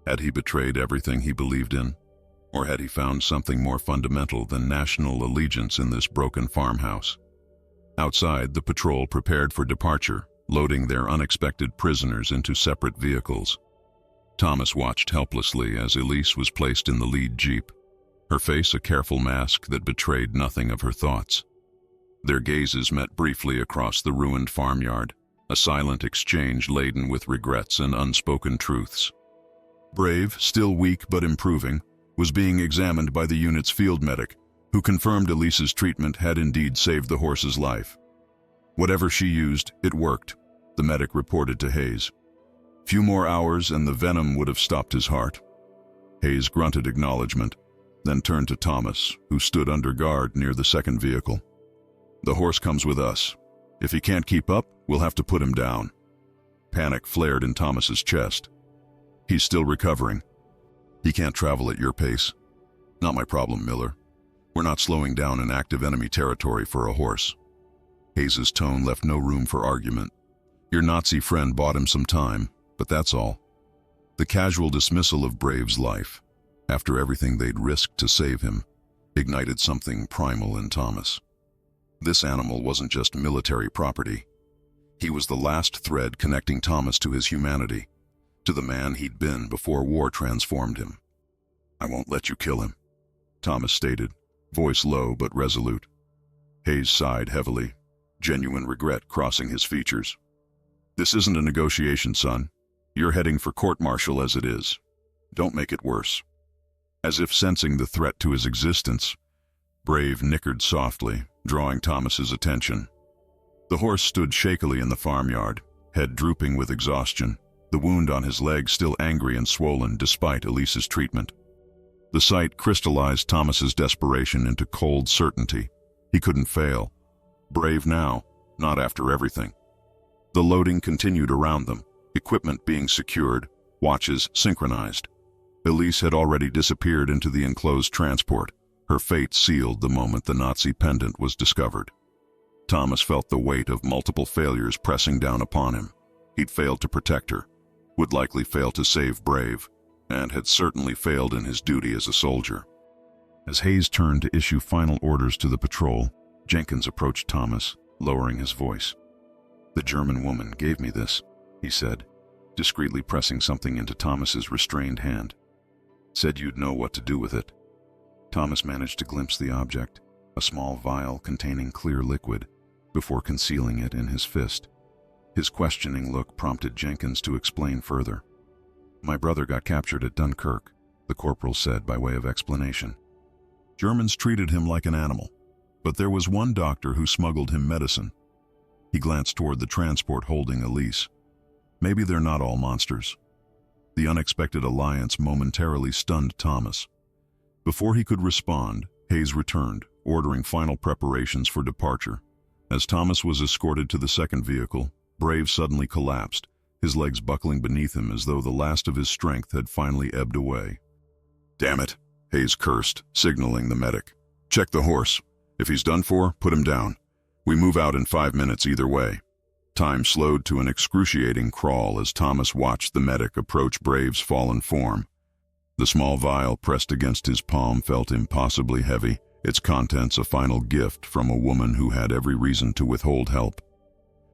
Had he betrayed everything he believed in? Or had he found something more fundamental than national allegiance in this broken farmhouse? Outside, the patrol prepared for departure, loading their unexpected prisoners into separate vehicles. Thomas watched helplessly as Elise was placed in the lead jeep, her face a careful mask that betrayed nothing of her thoughts. Their gazes met briefly across the ruined farmyard, a silent exchange laden with regrets and unspoken truths. Brave, still weak but improving, was being examined by the unit's field medic, who confirmed Elise's treatment had indeed saved the horse's life. Whatever she used, it worked, the medic reported to Hayes. Few more hours and the venom would have stopped his heart. Hayes grunted acknowledgement, then turned to Thomas, who stood under guard near the second vehicle. "The horse comes with us. If he can't keep up, we'll have to put him down." Panic flared in Thomas's chest. "He's still recovering. He can't travel at your pace." "Not my problem, Miller. We're not slowing down in active enemy territory for a horse." Hayes's tone left no room for argument. "Your Nazi friend bought him some time, but that's all." The casual dismissal of Brave's life, after everything they'd risked to save him, ignited something primal in Thomas. This animal wasn't just military property. He was the last thread connecting Thomas to his humanity, to the man he'd been before war transformed him. "I won't let you kill him," Thomas stated, voice low but resolute. Hayes sighed heavily, genuine regret crossing his features. "This isn't a negotiation, son. You're heading for court-martial as it is. Don't make it worse." As if sensing the threat to his existence, Brave nickered softly, drawing Thomas's attention. The horse stood shakily in the farmyard, head drooping with exhaustion, the wound on his leg still angry and swollen despite Elise's treatment. The sight crystallized Thomas's desperation into cold certainty. He couldn't fail. Brave now, not after everything. The loading continued around them, equipment being secured, watches synchronized. Elise had already disappeared into the enclosed transport, her fate sealed the moment the Nazi pendant was discovered. Thomas felt the weight of multiple failures pressing down upon him. He'd failed to protect her, would likely fail to save Brave, and had certainly failed in his duty as a soldier. As Hayes turned to issue final orders to the patrol, Jenkins approached Thomas, lowering his voice. "The German woman gave me this," he said, discreetly pressing something into Thomas's restrained hand. "Said you'd know what to do with it." Thomas managed to glimpse the object, a small vial containing clear liquid, before concealing it in his fist. His questioning look prompted Jenkins to explain further. "My brother got captured at Dunkirk," the corporal said by way of explanation. "Germans treated him like an animal, but there was one doctor who smuggled him medicine." He glanced toward the transport holding Elise. "Maybe they're not all monsters." The unexpected alliance momentarily stunned Thomas. Before he could respond, Hayes returned, ordering final preparations for departure. As Thomas was escorted to the second vehicle, Brave suddenly collapsed, his legs buckling beneath him as though the last of his strength had finally ebbed away. "Damn it," Hayes cursed, signaling the medic. "Check the horse. If he's done for, put him down. We move out in 5 minutes either way." Time slowed to an excruciating crawl as Thomas watched the medic approach Brave's fallen form. The small vial pressed against his palm felt impossibly heavy, its contents a final gift from a woman who had every reason to withhold help.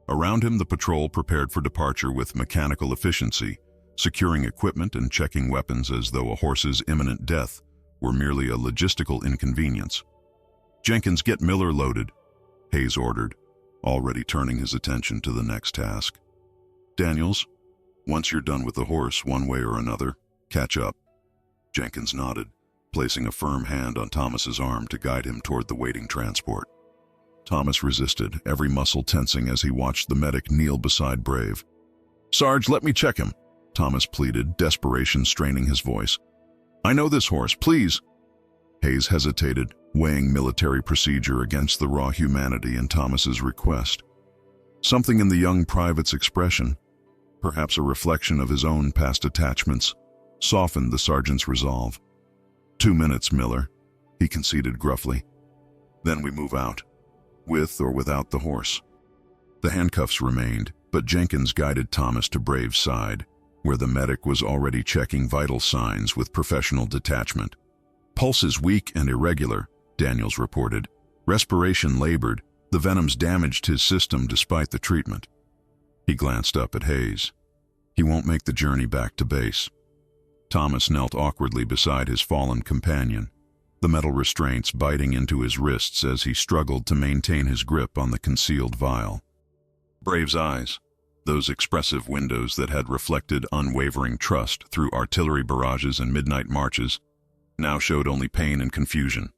Around him, the patrol prepared for departure with mechanical efficiency, securing equipment and checking weapons as though a horse's imminent death were merely a logistical inconvenience. "Jenkins, get Miller loaded," Hayes ordered, already turning his attention to the next task. "Daniels, once you're done with the horse one way or another, catch up." Jenkins nodded, placing a firm hand on Thomas's arm to guide him toward the waiting transport. Thomas resisted, every muscle tensing as he watched the medic kneel beside Brave. "Sarge, let me check him," Thomas pleaded, desperation straining his voice. "I know this horse, please." Hayes hesitated, weighing military procedure against the raw humanity in Thomas's request. Something in the young private's expression, perhaps a reflection of his own past attachments, softened the sergeant's resolve. "2 minutes, Miller," he conceded gruffly. "Then we move out, with or without the horse." The handcuffs remained, but Jenkins guided Thomas to Brave's side, where the medic was already checking vital signs with professional detachment. "Pulses weak and irregular," Daniels reported. "Respiration labored. The venom's damaged his system despite the treatment." He glanced up at Hayes. "He won't make the journey back to base." Thomas knelt awkwardly beside his fallen companion, the metal restraints biting into his wrists as he struggled to maintain his grip on the concealed vial. Brave's eyes, those expressive windows that had reflected unwavering trust through artillery barrages and midnight marches, now showed only pain and confusion.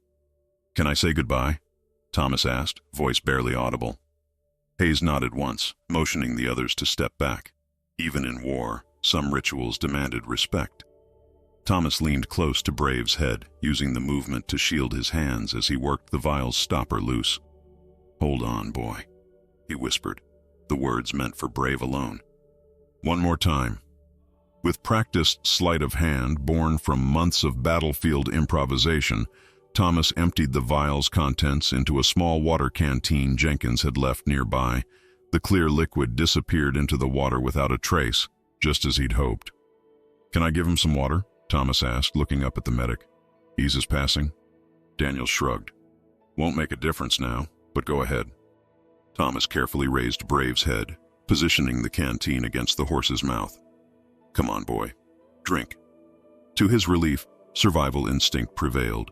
"Can I say goodbye?" Thomas asked, voice barely audible. Hayes nodded once, motioning the others to step back. Even in war, some rituals demanded respect. Thomas leaned close to Brave's head, using the movement to shield his hands as he worked the vial's stopper loose. "Hold on, boy," he whispered, the words meant for Brave alone. "One more time." With practiced sleight of hand born from months of battlefield improvisation, Thomas emptied the vial's contents into a small water canteen Jenkins had left nearby. The clear liquid disappeared into the water without a trace, just as he'd hoped. "Can I give him some water?" Thomas asked, looking up at the medic. "Ease his passing?" Daniels shrugged. "Won't make a difference now, but go ahead." Thomas carefully raised Brave's head, positioning the canteen against the horse's mouth. "Come on, boy. Drink." To his relief, survival instinct prevailed.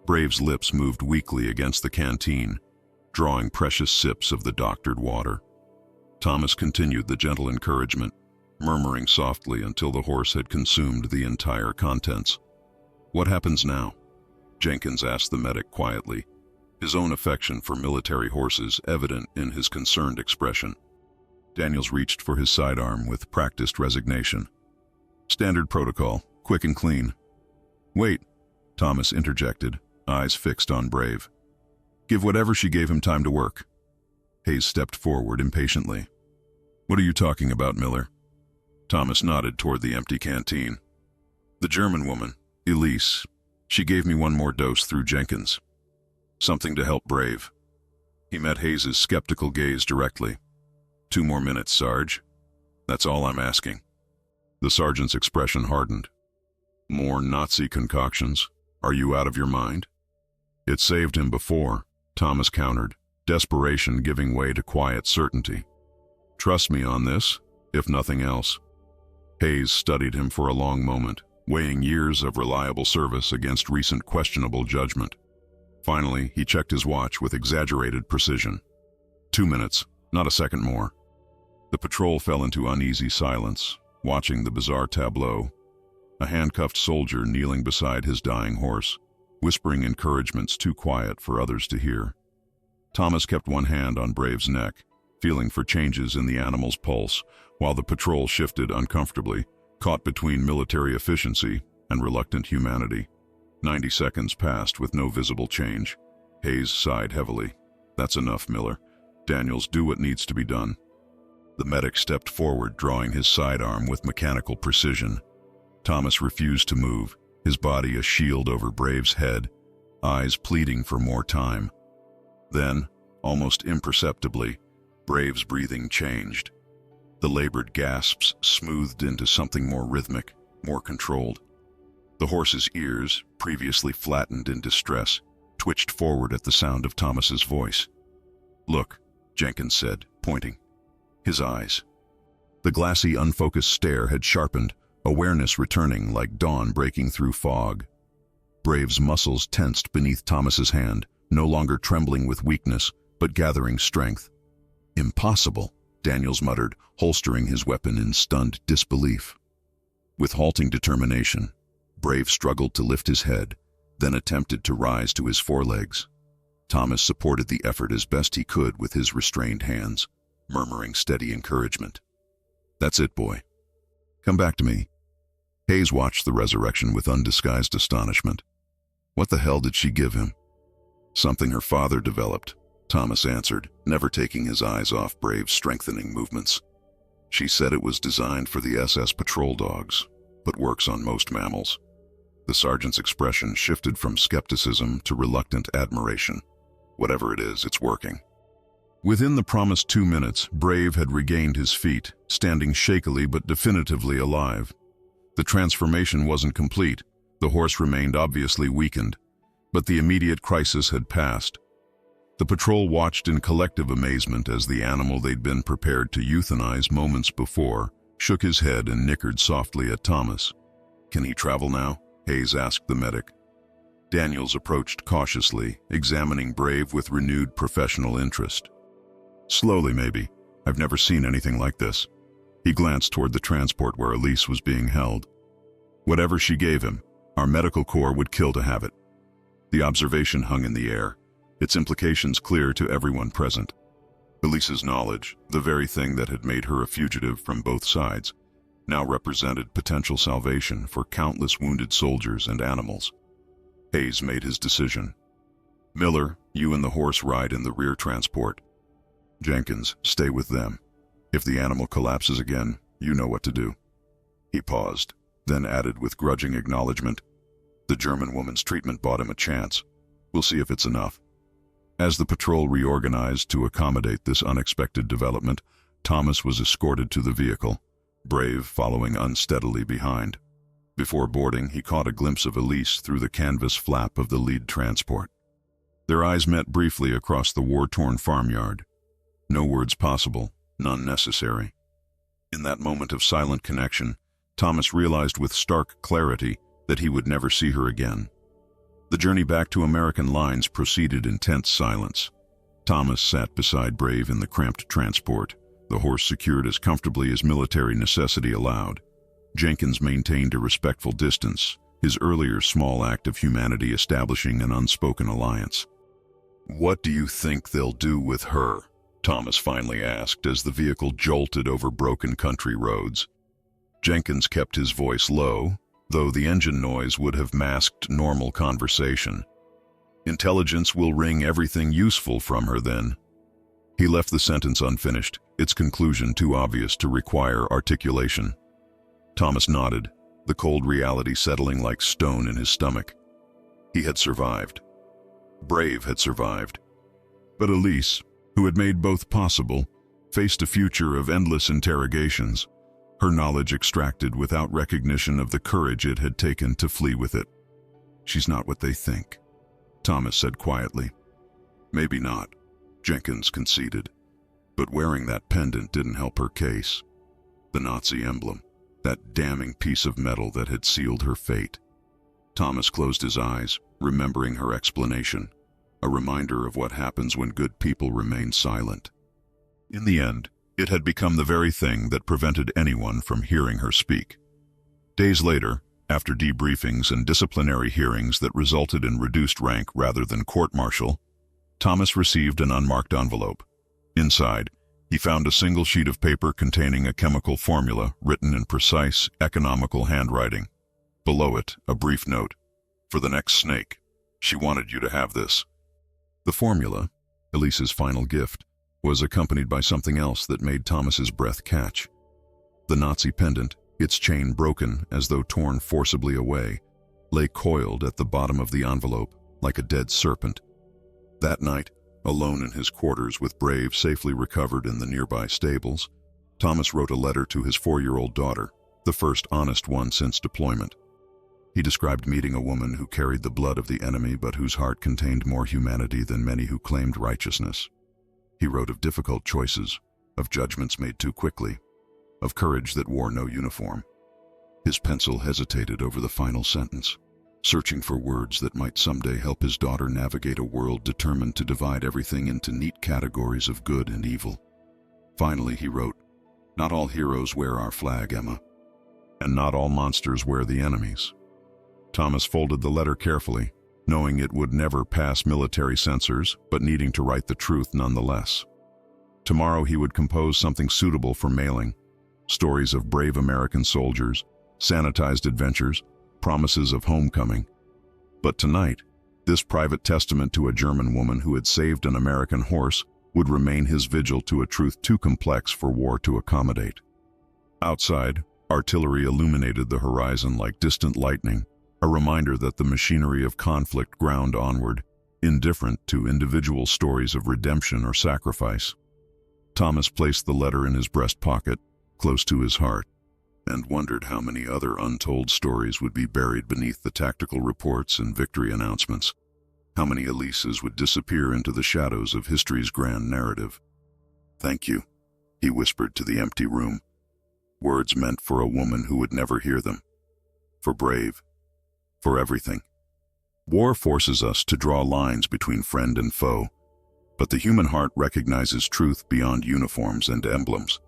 Brave's lips moved weakly against the canteen, drawing precious sips of the doctored water. Thomas continued the gentle encouragement, murmuring softly until the horse had consumed the entire contents. "What happens now?" Jenkins asked the medic quietly, his own affection for military horses evident in his concerned expression. Daniels reached for his sidearm with practiced resignation. "Standard protocol, quick and clean." "Wait," Thomas interjected, eyes fixed on Brave. "Give whatever she gave him time to work." Hayes stepped forward impatiently. "What are you talking about, Miller?" Thomas nodded toward the empty canteen. "The German woman, Elise, she gave me one more dose through Jenkins. Something to help Brave." He met Hayes's skeptical gaze directly. "2 more minutes, Sarge. That's all I'm asking." The sergeant's expression hardened. "More Nazi concoctions? Are you out of your mind?" "It saved him before," Thomas countered, desperation giving way to quiet certainty. "Trust me on this, if nothing else." Hayes studied him for a long moment, weighing years of reliable service against recent questionable judgment. Finally, he checked his watch with exaggerated precision. 2 minutes, not a second more. The patrol fell into uneasy silence, watching the bizarre tableau. A handcuffed soldier kneeling beside his dying horse, whispering encouragements too quiet for others to hear. Thomas kept one hand on Brave's neck, feeling for changes in the animal's pulse, while the patrol shifted uncomfortably, caught between military efficiency and reluctant humanity. 90 seconds passed with no visible change. Hayes sighed heavily. "That's enough, Miller. Daniels, do what needs to be done." The medic stepped forward, drawing his sidearm with mechanical precision. Thomas refused to move, his body a shield over Brave's head, eyes pleading for more time. Then, almost imperceptibly, Brave's breathing changed. The labored gasps smoothed into something more rhythmic, more controlled. The horse's ears, previously flattened in distress, twitched forward at the sound of Thomas's voice. "Look," Jenkins said, pointing. His eyes. The glassy, unfocused stare had sharpened, awareness returning like dawn breaking through fog. Brave's muscles tensed beneath Thomas's hand, no longer trembling with weakness, but gathering strength. "Impossible," Daniels muttered, holstering his weapon in stunned disbelief. With halting determination, Brave struggled to lift his head, then attempted to rise to his forelegs. Thomas supported the effort as best he could with his restrained hands, murmuring steady encouragement. "That's it, boy. Come back to me." Hayes watched the resurrection with undisguised astonishment. What the hell did she give him? "Something her father developed," Thomas answered, never taking his eyes off Brave's strengthening movements. "She said it was designed for the SS patrol dogs, but works on most mammals." The sergeant's expression shifted from skepticism to reluctant admiration. "Whatever it is, it's working." Within the promised 2 minutes, Brave had regained his feet, standing shakily but definitively alive. The transformation wasn't complete. The horse remained obviously weakened, but the immediate crisis had passed. The patrol watched in collective amazement as the animal they'd been prepared to euthanize moments before shook his head and nickered softly at Thomas. "Can he travel now?" Hayes asked the medic. Daniels approached cautiously, examining Brave with renewed professional interest. "Slowly, maybe. I've never seen anything like this." He glanced toward the transport where Elise was being held. "Whatever she gave him, our medical corps would kill to have it." The observation hung in the air, its implications clear to everyone present. Elise's knowledge, the very thing that had made her a fugitive from both sides, now represented potential salvation for countless wounded soldiers and animals. Hayes made his decision. "Miller, you and the horse ride in the rear transport. Jenkins, stay with them. If the animal collapses again, you know what to do." He paused, then added with grudging acknowledgement, "The German woman's treatment bought him a chance. We'll see if it's enough." As the patrol reorganized to accommodate this unexpected development, Thomas was escorted to the vehicle, Brave following unsteadily behind. Before boarding, he caught a glimpse of Elise through the canvas flap of the lead transport. Their eyes met briefly across the war-torn farmyard. No words possible, none necessary. In that moment of silent connection, Thomas realized with stark clarity that he would never see her again. The journey back to American lines proceeded in tense silence. Thomas sat beside Brave in the cramped transport, the horse secured as comfortably as military necessity allowed. Jenkins maintained a respectful distance, his earlier small act of humanity establishing an unspoken alliance. "What do you think they'll do with her?" Thomas finally asked as the vehicle jolted over broken country roads. Jenkins kept his voice low, though the engine noise would have masked normal conversation. "Intelligence will wring everything useful from her then." He left the sentence unfinished, its conclusion too obvious to require articulation. Thomas nodded, the cold reality settling like stone in his stomach. He had survived. Brave had survived. But Elise, who had made both possible, faced a future of endless interrogations, her knowledge extracted without recognition of the courage it had taken to flee with it. "She's not what they think," Thomas said quietly. "Maybe not," Jenkins conceded. But wearing that pendant didn't help her case. The Nazi emblem, that damning piece of metal that had sealed her fate. Thomas closed his eyes, remembering her explanation, a reminder of what happens when good people remain silent. In the end, it had become the very thing that prevented anyone from hearing her speak. Days later, after debriefings and disciplinary hearings that resulted in reduced rank rather than court-martial, Thomas received an unmarked envelope. Inside, he found a single sheet of paper containing a chemical formula written in precise, economical handwriting. Below it, a brief note. "For the next snake. She wanted you to have this." The formula, Elise's final gift, was accompanied by something else that made Thomas's breath catch. The Nazi pendant, its chain broken as though torn forcibly away, lay coiled at the bottom of the envelope like a dead serpent. That night, alone in his quarters with Brave safely recovered in the nearby stables, Thomas wrote a letter to his 4-year-old daughter, the first honest one since deployment. He described meeting a woman who carried the blood of the enemy but whose heart contained more humanity than many who claimed righteousness. He wrote of difficult choices, of judgments made too quickly, of courage that wore no uniform. His pencil hesitated over the final sentence, searching for words that might someday help his daughter navigate a world determined to divide everything into neat categories of good and evil. Finally, he wrote, "Not all heroes wear our flag, Emma, and not all monsters wear the enemy's." Thomas folded the letter carefully, knowing it would never pass military censors, but needing to write the truth nonetheless. Tomorrow he would compose something suitable for mailing, stories of brave American soldiers, sanitized adventures, promises of homecoming. But tonight, this private testament to a German woman who had saved an American horse would remain his vigil to a truth too complex for war to accommodate. Outside, artillery illuminated the horizon like distant lightning, a reminder that the machinery of conflict ground onward, indifferent to individual stories of redemption or sacrifice. Thomas placed the letter in his breast pocket, close to his heart, and wondered how many other untold stories would be buried beneath the tactical reports and victory announcements. How many Elises would disappear into the shadows of history's grand narrative. "Thank you," he whispered to the empty room. Words meant for a woman who would never hear them. For brave. For everything. War forces us to draw lines between friend and foe, but the human heart recognizes truth beyond uniforms and emblems.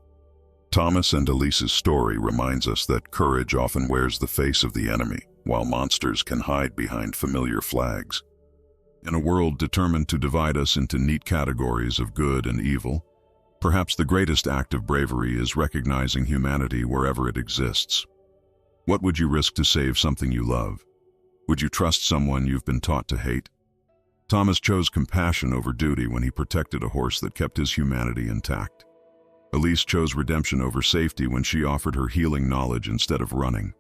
Thomas and Elise's story reminds us that courage often wears the face of the enemy, while monsters can hide behind familiar flags. In a world determined to divide us into neat categories of good and evil, perhaps the greatest act of bravery is recognizing humanity wherever it exists. What would you risk to save something you love? Would you trust someone you've been taught to hate? Thomas chose compassion over duty when he protected a horse that kept his humanity intact. Elise chose redemption over safety when she offered her healing knowledge instead of running.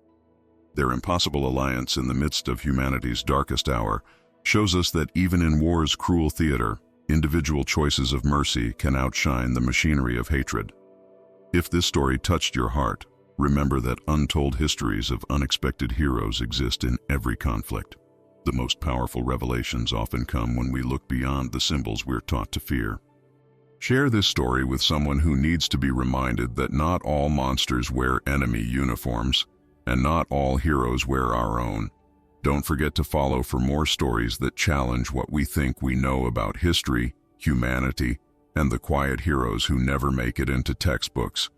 Their impossible alliance in the midst of humanity's darkest hour shows us that even in war's cruel theater, individual choices of mercy can outshine the machinery of hatred. If this story touched your heart, remember that untold histories of unexpected heroes exist in every conflict. The most powerful revelations often come when we look beyond the symbols we're taught to fear. Share this story with someone who needs to be reminded that not all monsters wear enemy uniforms, and not all heroes wear our own. Don't forget to follow for more stories that challenge what we think we know about history, humanity, and the quiet heroes who never make it into textbooks.